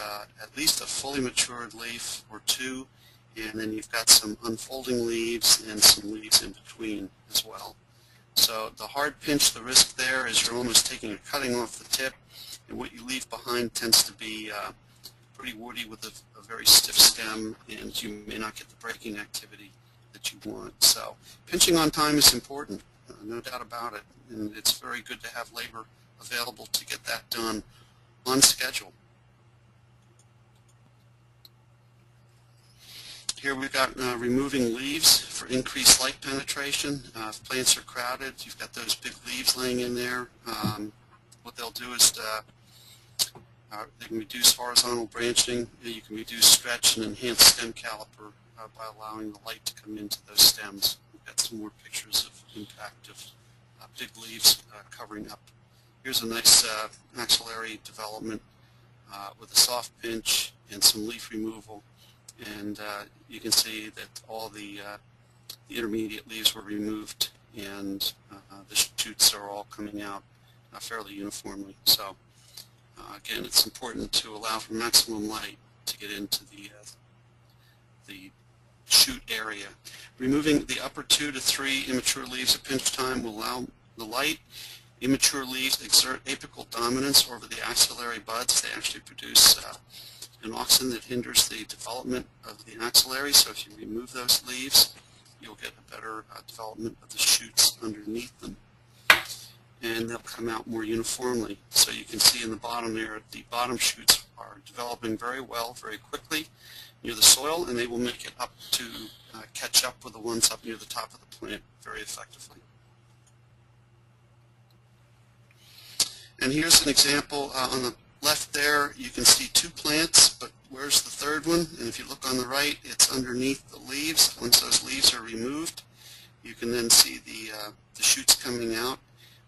[SPEAKER 3] at least a fully matured leaf or two, and then you've got some unfolding leaves and some leaves in between as well. So the hard pinch, the risk there is you're almost taking a cutting off the tip, and what you leave behind tends to be pretty woody with a very stiff stem, and you may not get the breaking activity that you want. So pinching on time is important, no doubt about it, and it's very good to have labor available to get that done on schedule. Here we've got removing leaves for increased light penetration. If plants are crowded, you've got those big leaves laying in there. What they'll do is they can reduce horizontal branching. You can reduce stretch and enhance stem caliper by allowing the light to come into those stems. We've got some more pictures of impact of big leaves covering up. Here's a nice maxillary development with a soft pinch and some leaf removal. And you can see that all the intermediate leaves were removed, and the shoots are all coming out fairly uniformly. So again, it's important to allow for maximum light to get into the shoot area. Removing the upper 2 to 3 immature leaves at pinch time will allow the light. Immature leaves exert apical dominance over the axillary buds. They actually produce an auxin that hinders the development of the axillary, so if you remove those leaves, you'll get a better development of the shoots underneath them, and they'll come out more uniformly. So you can see in the bottom there, the bottom shoots are developing very well, very quickly near the soil, and they will make it up to catch up with the ones up near the top of the plant very effectively. And here's an example on the left there. You can see 2 plants, but where's the third one? And if you look on the right, it's underneath the leaves. Once those leaves are removed, you can then see the shoots coming out,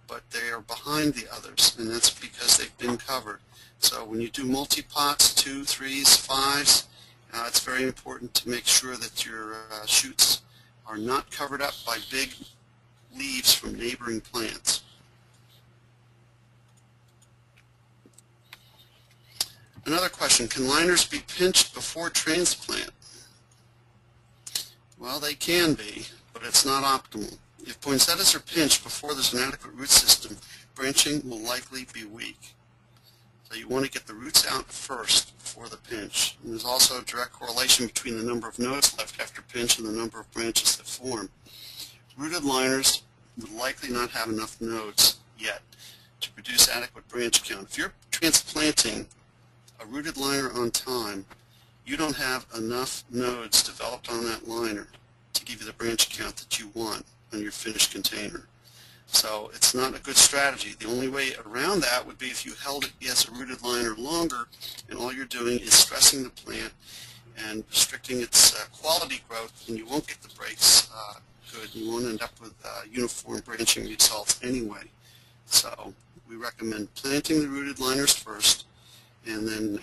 [SPEAKER 3] but they are behind the others, and that's because they've been covered. So when you do multi-pots, 2, 3s, 5s, it's very important to make sure that your shoots are not covered up by big leaves from neighboring plants. Another question, can liners be pinched before transplant? Well, they can be, but it's not optimal. If poinsettias are pinched before there's an adequate root system, branching will likely be weak. So you want to get the roots out first before the pinch. And there's also a direct correlation between the number of nodes left after pinch and the number of branches that form. Rooted liners would likely not have enough nodes yet to produce adequate branch count. If you're transplanting a rooted liner on time, you don't have enough nodes developed on that liner to give you the branch count that you want on your finished container. So it's not a good strategy. The only way around that would be if you held it as a rooted liner longer, and all you're doing is stressing the plant and restricting its quality growth, and you won't get the breaks good. You won't end up with uniform branching results anyway. So we recommend planting the rooted liners first, and then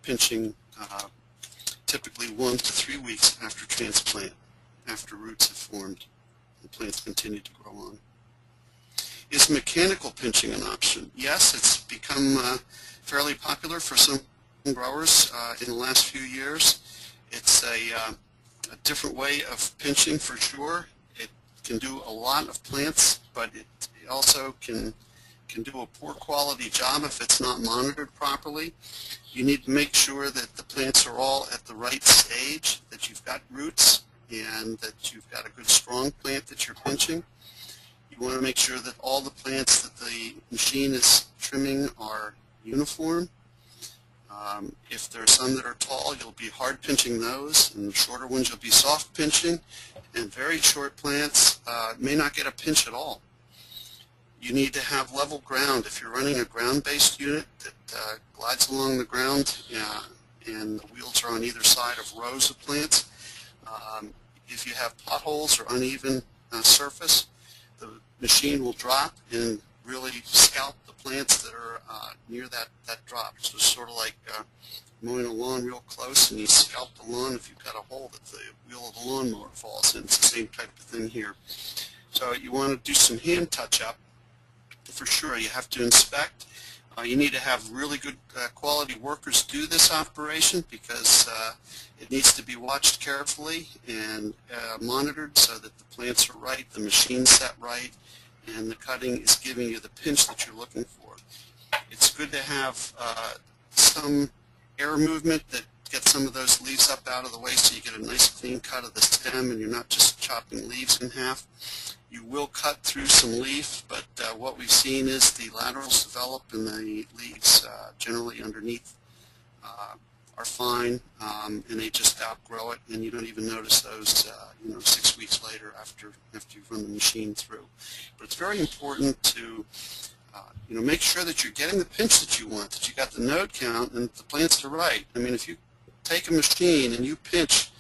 [SPEAKER 3] pinching typically 1 to 3 weeks after transplant, after roots have formed and plants continue to grow on. Is mechanical pinching an option? Yes, it's become fairly popular for some growers in the last few years. It's a different way of pinching for sure. It can do a lot of plants, but it also can do a poor quality job if it's not monitored properly. You need to make sure that the plants are all at the right stage, that you've got roots, and that you've got a good strong plant that you're pinching. You want to make sure that all the plants that the machine is trimming are uniform. If there are some that are tall, you'll be hard pinching those, and the shorter ones you'll be soft pinching, and very short plants may not get a pinch at all. You need to have level ground. If you're running a ground-based unit that glides along the ground and the wheels are on either side of rows of plants, if you have potholes or uneven surface, the machine will drop and really scalp the plants that are near that drop. So it's sort of like mowing a lawn real close, and you scalp the lawn if you've got a hole that the wheel of the lawnmower falls in. It's the same type of thing here. So you want to do some hand touch-up. For sure, you have to inspect. You need to have really good quality workers do this operation, because it needs to be watched carefully and monitored so that the plants are right, the machine's set right, and the cutting is giving you the pinch that you're looking for. It's good to have some air movement that gets some of those leaves up out of the way so you get a nice clean cut of the stem and you're not just chopping leaves in half. You will cut through some leaf, but what we've seen is the laterals develop and the leaves generally underneath are fine, and they just outgrow it, and you don't even notice those 6 weeks later after you've run the machine through. But it's very important to make sure that you're getting the pinch that you want, that you got the node count and the plants are right. I mean, if you take a machine and you pinch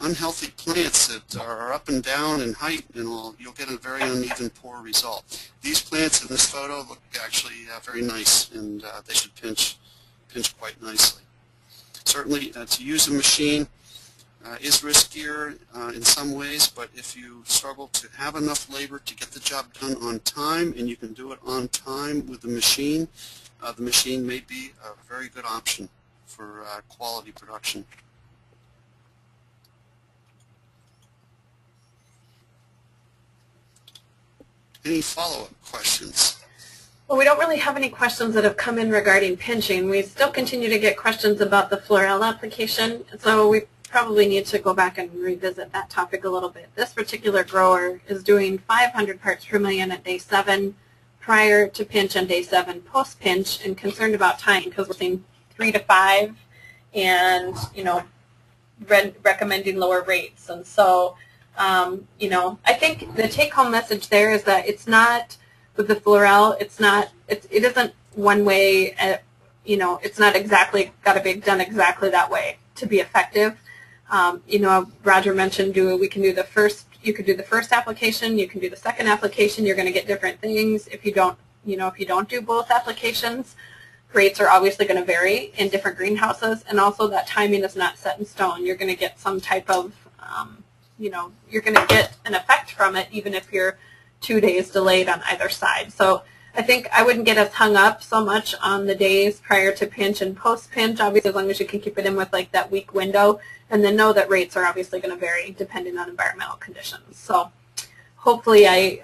[SPEAKER 3] unhealthy plants that are up and down in height and all, you'll get a very uneven, poor result. These plants in this photo look actually very nice, and they should pinch quite nicely. Certainly, to use a machine is riskier in some ways, but if you struggle to have enough labor to get the job done on time, and you can do it on time with the machine may be a very good option for quality production. Any follow-up questions?
[SPEAKER 2] Well, we don't really have any questions that have come in regarding pinching. We still continue to get questions about the Florel application, so we probably need to go back and revisit that topic a little bit. This particular grower is doing 500 parts per million at day 7 prior to pinch and day 7 post-pinch, and concerned about time because we're seeing 3 to 5 and, recommending lower rates. And so, I think the take-home message there is that it's not, with the Florel, it isn't one way, it's not exactly got to be done exactly that way to be effective. Roger mentioned you could do the first application, you can do the second application, you're going to get different things. If you don't do both applications, rates are obviously going to vary in different greenhouses, and also that timing is not set in stone. You're going to get some type of, you're going to get an effect from it even if you're 2 days delayed on either side. So I think I wouldn't get as hung up so much on the days prior to pinch and post-pinch, obviously, as long as you can keep it in with like that week window, and then know that rates are obviously going to vary depending on environmental conditions. So hopefully I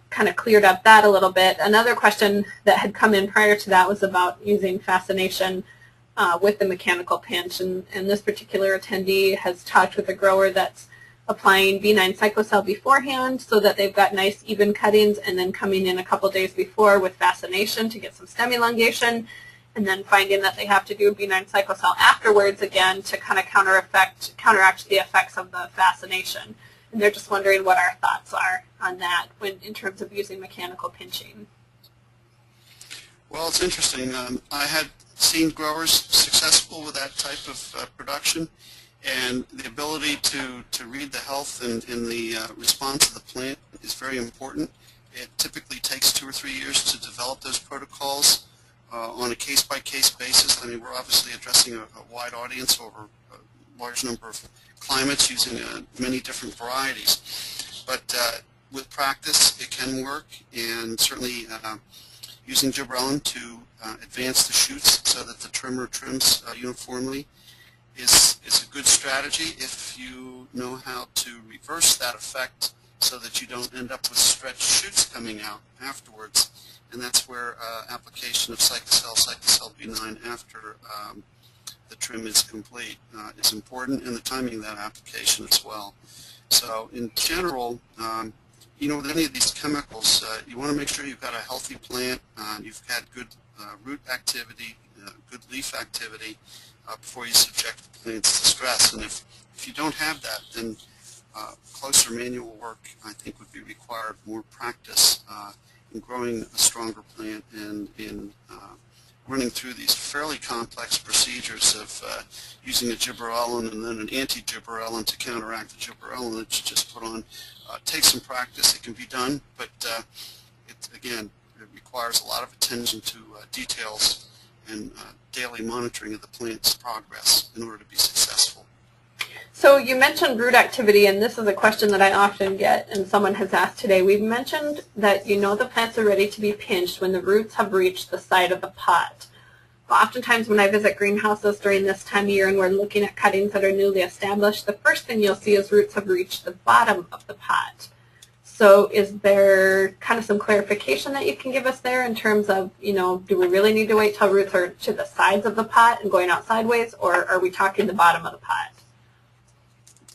[SPEAKER 2] kind of cleared up that a little bit. Another question that had come in prior to that was about using fascination with the mechanical pinch, and this particular attendee has talked with a grower that's applying B9 cyclocell beforehand so that they've got nice even cuttings, and then coming in a couple days before with fascination to get some stem elongation, and then finding that they have to do B9 cyclocell afterwards again to kind of counteract the effects of the fascination. And they're just wondering what our thoughts are on that in terms of using mechanical pinching.
[SPEAKER 3] Well, it's interesting. I had seen growers successful with that type of production, and the ability to read the health and the response of the plant is very important. It typically takes 2 or 3 years to develop those protocols on a case-by-case basis. I mean, we're obviously addressing a wide audience over a large number of climates using many different varieties. But with practice, it can work, and certainly using gibberellin to advance the shoots so that the trimmer trims uniformly is a good strategy if you know how to reverse that effect so that you don't end up with stretched shoots coming out afterwards. And that's where application of cyclocell B9 after the trim is complete is important, and the timing of that application as well. So in general, you know, with any of these chemicals, you want to make sure you've got a healthy plant, you've had good root activity, good leaf activity before you subject the plants to stress. And if you don't have that, then closer manual work, I think, would be required, more practice in growing a stronger plant and in running through these fairly complex procedures of using a gibberellin and then an anti-gibberellin to counteract the gibberellin that you just put on. Takes some practice. It can be done, but again, it requires a lot of attention to details and daily monitoring of the plant's progress in order to be successful.
[SPEAKER 2] So you mentioned root activity, and this is a question that I often get, and someone has asked today. We've mentioned that you know the plants are ready to be pinched when the roots have reached the side of the pot. Oftentimes when I visit greenhouses during this time of year and we're looking at cuttings that are newly established, the first thing you'll see is roots have reached the bottom of the pot. So is there kind of some clarification that you can give us there in terms of, you know, do we really need to wait till roots are to the sides of the pot and going out sideways, or are we talking the bottom of the pot?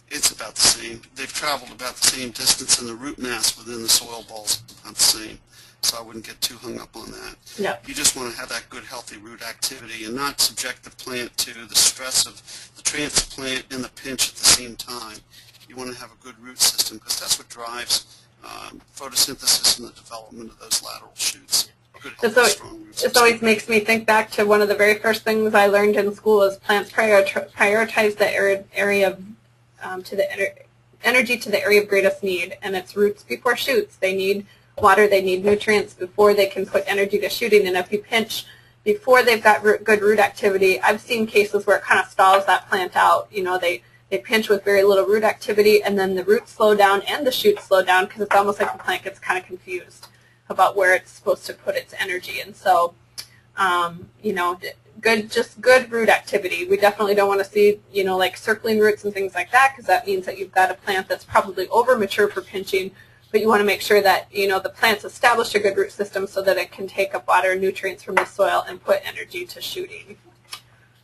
[SPEAKER 3] It's about the same. They've traveled about the same distance, and the root mass within the soil balls is about the same. So I wouldn't get too hung up on that.
[SPEAKER 2] No.
[SPEAKER 3] You just want to have that good, healthy root activity and not subject the plant to the stress of the transplant and the pinch at the same time. You want to have a good root system because that's what drives photosynthesis and the development of those lateral shoots. Good, healthy, strong root system.
[SPEAKER 2] This always makes me think back to one of the very first things I learned in school is plants prioritize the area of energy to the area of greatest need, and it's roots before shoots. They need water, they need nutrients before they can put energy to shooting, and if you pinch before they've got good root activity, I've seen cases where it kind of stalls that plant out. You know, they pinch with very little root activity, and then the roots slow down and the shoots slow down because it's almost like the plant gets kind of confused about where it's supposed to put its energy. And so, you know, just good root activity. We definitely don't want to see, you know, like circling roots and things like that, because that means that you've got a plant that's probably over mature for pinching. But you want to make sure that, you know, the plant's established a good root system so that it can take up water and nutrients from the soil and put energy to shooting.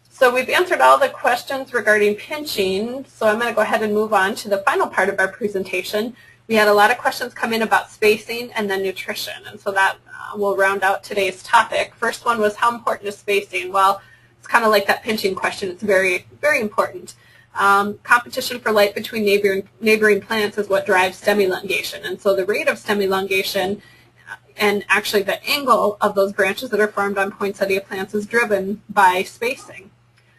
[SPEAKER 2] So we've answered all the questions regarding pinching, so I'm going to go ahead and move on to the final part of our presentation. We had a lot of questions come in about spacing and then nutrition, and so that will round out today's topic. First one was, how important is spacing? Well, it's kind of like that pinching question. It's very, very important. Competition for light between neighboring plants is what drives stem elongation, and so the rate of stem elongation and actually the angle of those branches that are formed on poinsettia plants is driven by spacing.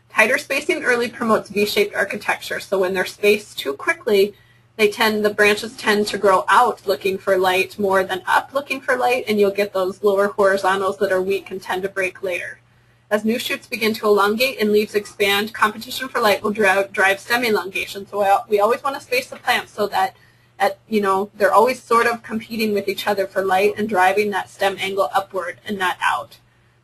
[SPEAKER 2] Tighter spacing early promotes V-shaped architecture, so when they're spaced too quickly, the branches tend to grow out looking for light more than up looking for light, and you'll get those lower horizontals that are weak and tend to break later. As new shoots begin to elongate and leaves expand, competition for light will drive stem elongation. So we always want to space the plants so that, they're always sort of competing with each other for light and driving that stem angle upward and not out.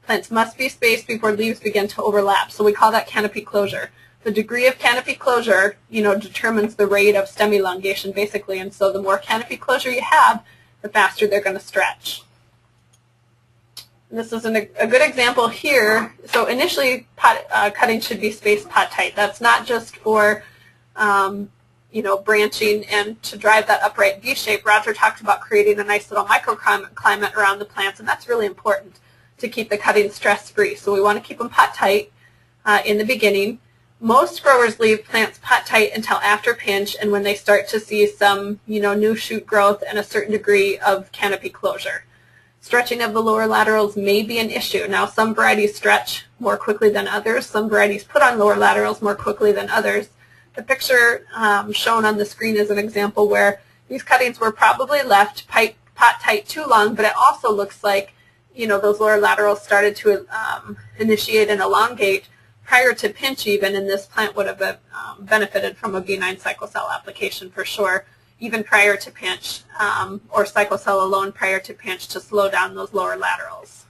[SPEAKER 2] Plants must be spaced before leaves begin to overlap, so we call that canopy closure. the degree of canopy closure, determines the rate of stem elongation basically, and so the more canopy closure you have, the faster they're going to stretch. And this is a good example here. So initially, cutting should be spaced pot tight. That's not just for branching and to drive that upright V shape. Roger talked about creating a nice little microclimate around the plants, and that's really important to keep the cuttings stress-free. So we want to keep them pot tight in the beginning. Most growers leave plants pot tight until after pinch and when they start to see some new shoot growth and a certain degree of canopy closure. Stretching of the lower laterals may be an issue. Now, some varieties stretch more quickly than others. Some varieties put on lower laterals more quickly than others. The picture shown on the screen is an example where these cuttings were probably left pot tight too long, but it also looks like those lower laterals started to initiate and elongate prior to pinch even, and this plant would have benefited from a B9 cyclocell application for sure, even prior to pinch, or cyclocell alone prior to pinch to slow down those lower laterals.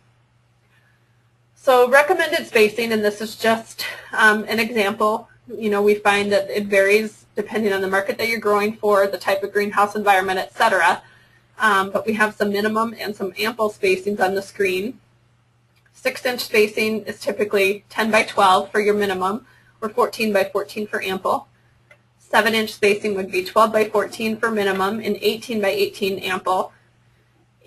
[SPEAKER 2] So recommended spacing, and this is just an example. We find that it varies depending on the market that you're growing for, the type of greenhouse environment, etc. But we have some minimum and some ample spacings on the screen. 6-inch spacing is typically 10 by 12 for your minimum, or 14 by 14 for ample. 7-inch spacing would be 12 by 14 for minimum and 18 by 18 ample.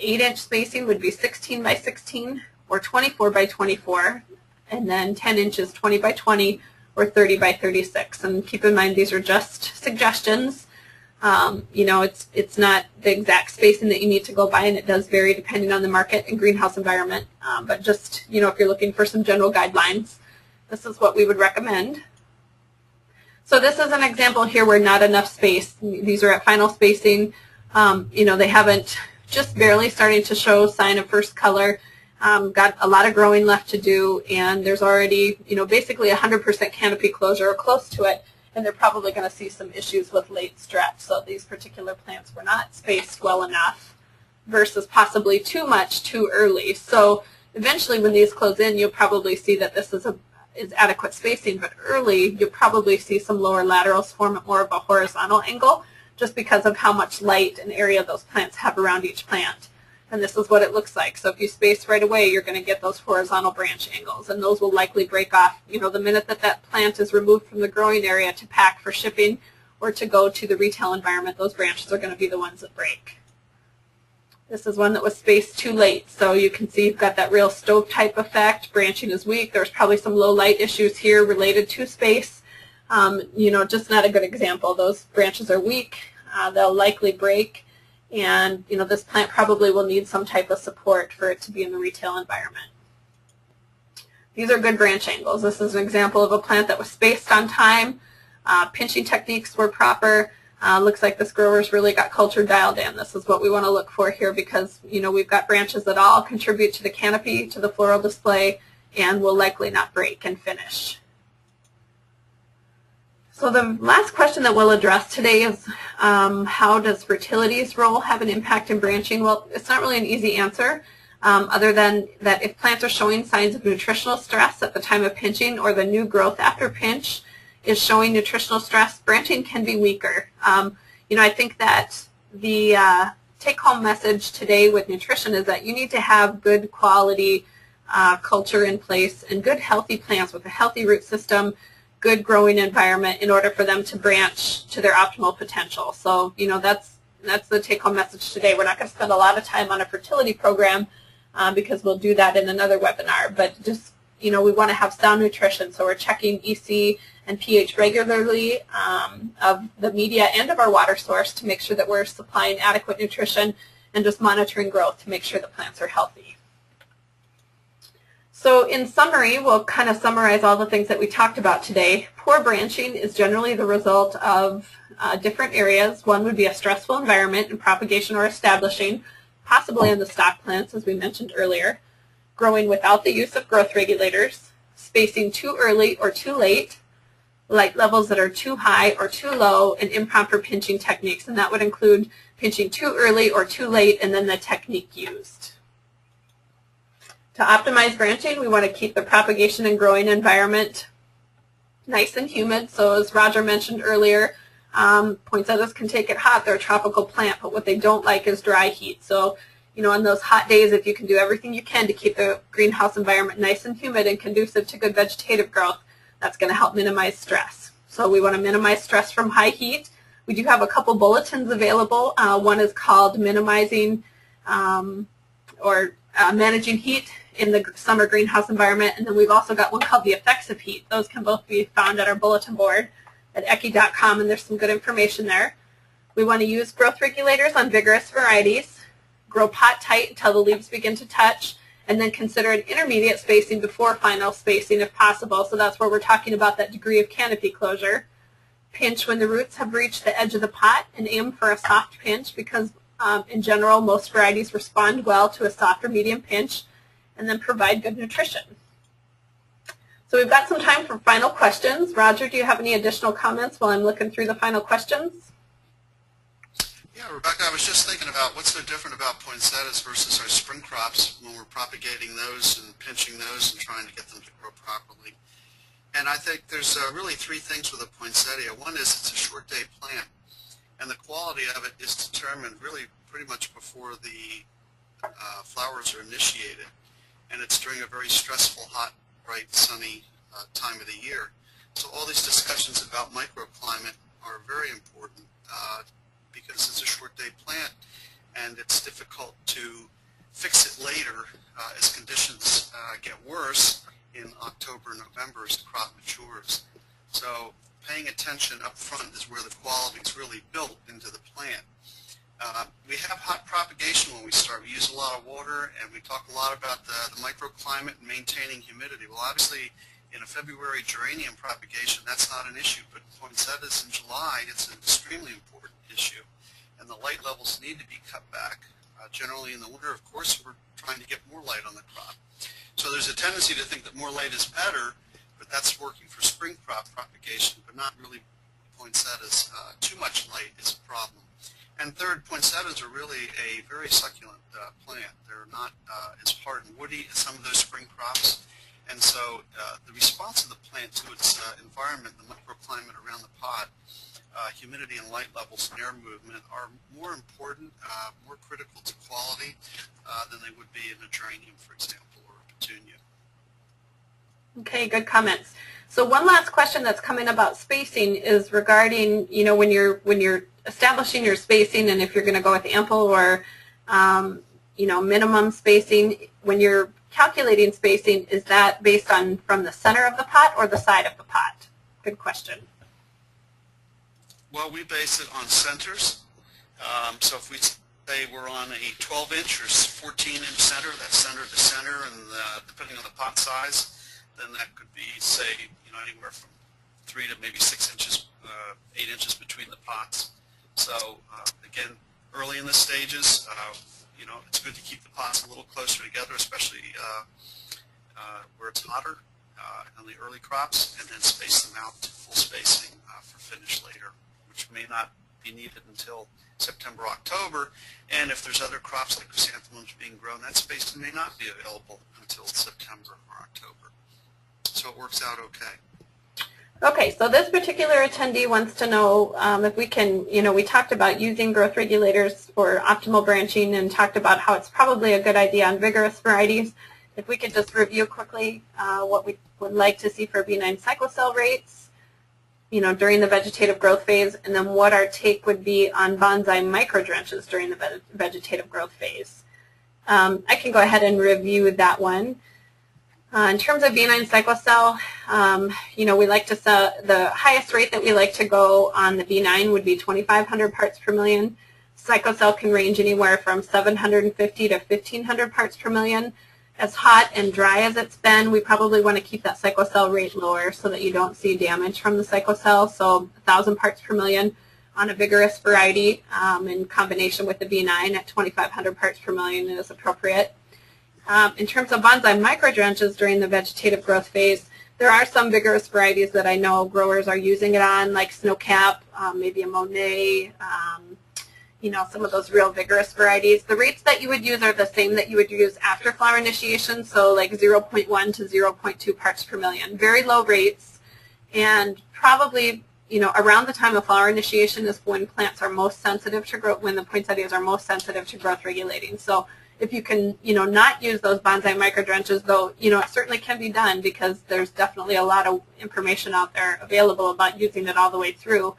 [SPEAKER 2] 8-inch spacing would be 16 by 16 or 24 by 24, and then 10 inches 20 by 20 or 30 by 36. And keep in mind these are just suggestions. It's not the exact spacing that you need to go by, and it does vary depending on the market and greenhouse environment. But just, if you're looking for some general guidelines, this is what we would recommend. So this is an example here where not enough space. These are at final spacing. They haven't, just barely starting to show sign of first color. Got a lot of growing left to do, and there's already, basically 100% canopy closure or close to it, and they're probably going to see some issues with late stretch. So these particular plants were not spaced well enough versus possibly too much too early. So eventually when these close in, you'll probably see that this is adequate spacing, but early you'll probably see some lower laterals form at more of a horizontal angle just because of how much light and area those plants have around each plant. And this is what it looks like. So if you space right away, you're going to get those horizontal branch angles, and those will likely break off, the minute that plant is removed from the growing area to pack for shipping or to go to the retail environment, those branches are going to be the ones that break. This is one that was spaced too late. So you can see you've got that real stove type effect. Branching is weak. There's probably some low light issues here related to space. Just not a good example. Those branches are weak. They'll likely break. And this plant probably will need some type of support for it to be in the retail environment. These are good branch angles. This is an example of a plant that was spaced on time. Pinching techniques were proper. Looks like this grower's really got culture dialed in. This is what we want to look for here because we've got branches that all contribute to the canopy, to the floral display, and will likely not break and finish. So the last question that we'll address today is how does fertility's role have an impact in branching? Well, it's not really an easy answer other than that if plants are showing signs of nutritional stress at the time of pinching or the new growth after pinch is showing nutritional stress, branching can be weaker. I think that the take-home message today with nutrition is that you need to have good quality culture in place and good healthy plants with a healthy root system, good growing environment in order for them to branch to their optimal potential. So, that's the take-home message today. We're not going to spend a lot of time on a fertility program because we'll do that in another webinar. But just, we want to have sound nutrition. So we're checking EC and pH regularly of the media and of our water source to make sure that we're supplying adequate nutrition and just monitoring growth to make sure the plants are healthy. So in summary, we'll kind of summarize all the things that we talked about today. Poor branching is generally the result of different areas. One would be a stressful environment in propagation or establishing, possibly in the stock plants, as we mentioned earlier. Growing without the use of growth regulators, spacing too early or too late, light levels that are too high or too low, and improper pinching techniques. And that would include pinching too early or too late and then the technique used. To optimize branching, we want to keep the propagation and growing environment nice and humid. So as Roger mentioned earlier, poinsettias can take it hot. They're a tropical plant, but what they don't like is dry heat. So, you know, on those hot days, if you can do everything you can to keep the greenhouse environment nice and humid and conducive to good vegetative growth, that's going to help minimize stress. So we want to minimize stress from high heat. We do have a couple bulletins available. One is called Minimizing Managing Heat in the Summer Greenhouse Environment, and then we've also got one called The Effects of Heat. Those can both be found at our bulletin board at ecke.com, and there's some good information there. We want to use growth regulators on vigorous varieties, grow pot tight until the leaves begin to touch, and then consider an intermediate spacing before final spacing if possible. So that's where we're talking about that degree of canopy closure. Pinch when the roots have reached the edge of the pot and aim for a soft pinch because in general most varieties respond well to a soft or medium pinch, and then provide good nutrition. So we've got some time for final questions. Roger, do you have any additional comments while I'm looking through the final questions?
[SPEAKER 3] Yeah, Rebecca, I was just thinking about what's so different about poinsettias versus our spring crops when we're propagating those and pinching those and trying to get them to grow properly. And I think there's really three things with a poinsettia. One is it's a short day plant, and the quality of it is determined really pretty much before the flowers are initiated. And it's during a very stressful, hot, bright, sunny time of the year. So all these discussions about microclimate are very important because it's a short day plant and it's difficult to fix it later as conditions get worse in October, November as the crop matures. So paying attention up front is where the quality is really built into the plant. We have hot propagation when we start. We use a lot of water, and we talk a lot about the microclimate and maintaining humidity. Well, obviously, in a February geranium propagation, that's not an issue, but poinsettias in July, it's an extremely important issue, and the light levels need to be cut back. Generally, in the winter, of course, we're trying to get more light on the crop. So there's a tendency to think that more light is better, but that's working for spring crop propagation, but not really poinsettias. Too much light is a problem. And third, poinsettias are really a very succulent plant. They're not as hard and woody as some of those spring crops. And so the response of the plant to its environment, the microclimate around the pot, humidity and light levels and air movement are more important, more critical to quality than they would be in a geranium, for example, or a petunia.
[SPEAKER 2] Okay, good comments. So one last question that's coming about spacing is regarding, you know, when you're establishing your spacing and if you're going to go with ample or, you know, minimum spacing, when you're calculating spacing, is that based on from the center of the pot or the side of the pot? Good question.
[SPEAKER 3] Well, we base it on centers. So if we say we're on a 12-inch or 14-inch center, that's center to center, and depending on the pot size, then that could be, say, you know, anywhere from 3 to maybe 6 inches, 8 inches between the pots. So again, early in the stages, you know, it's good to keep the pots a little closer together, especially where it's hotter on the early crops, and then space them out to full spacing for finish later, which may not be needed until September, October. And if there's other crops like chrysanthemums being grown, that spacing may not be available until September or October. So it works out okay.
[SPEAKER 2] Okay, so this particular attendee wants to know if we can, you know, we talked about using growth regulators for optimal branching and talked about how it's probably a good idea on vigorous varieties. If we could just review quickly what we would like to see for B9 cyclocell rates, you know, during the vegetative growth phase, and then what our take would be on bonsai microdrenches during the vegetative growth phase. I can go ahead and review that one. In terms of B9 cyclocell, you know, we like to sell, the highest rate that we like to go on the B9 would be 2,500 parts per million. Cyclocell can range anywhere from 750 to 1,500 parts per million. As hot and dry as it's been, we probably want to keep that cyclocell rate lower so that you don't see damage from the cyclocell. So 1,000 parts per million on a vigorous variety in combination with the B9 at 2,500 parts per million is appropriate. In terms of bonsai microdrenches during the vegetative growth phase, there are some vigorous varieties that I know growers are using it on, like Snowcap, maybe a Monet, you know, some of those real vigorous varieties. The rates that you would use are the same that you would use after flower initiation, so like 0.1 to 0.2 parts per million. Very low rates, And probably, around the time of flower initiation is when plants are most sensitive to growth, when the poinsettias are most sensitive to growth regulating. So if you can, not use those bonsai microdrenches, though, it certainly can be done because there's definitely a lot of information out there available about using it all the way through.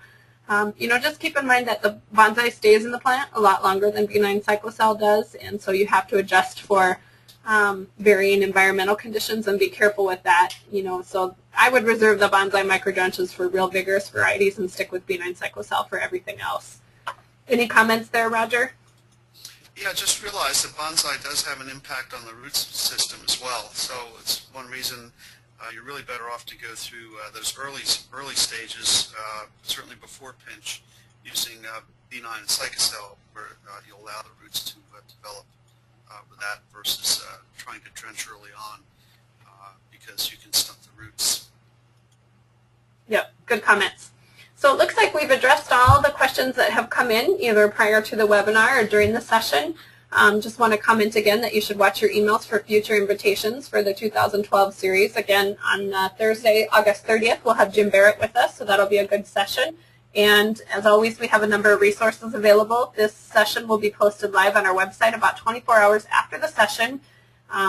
[SPEAKER 2] Just keep in mind that the bonsai stays in the plant a lot longer than benign cyclocell does, and so you have to adjust for varying environmental conditions and be careful with that. So I would reserve the bonsai microdrenches for real vigorous varieties and stick with benign cyclocell for everything else. Any comments there, Roger?
[SPEAKER 3] Yeah, just realize that bonsai does have an impact on the root system as well. So it's one reason you're really better off to go through those early stages, certainly before pinch, using benign cyclocell, where you'll allow the roots to develop with that versus trying to drench early on because you can stunt the roots.
[SPEAKER 2] Yep, good comments. So it looks like we've addressed all the questions that have come in either prior to the webinar or during the session. Just want to comment again that you should watch your emails for future invitations for the 2012 series. Again, on Thursday, August 30th, we'll have Jim Barrett with us, so that'll be a good session. And as always, we have a number of resources available. This session will be posted live on our website about 24 hours after the session.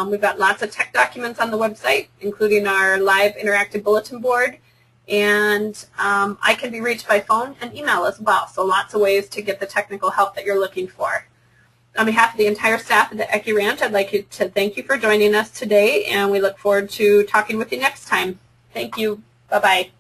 [SPEAKER 2] We've got lots of tech documents on the website, including our live interactive bulletin board. And I can be reached by phone and email as well, so lots of ways to get the technical help that you're looking for. On behalf of the entire staff at the Ecke Ranch, I'd like to thank you for joining us today, and we look forward to talking with you next time. Thank you. Bye-bye.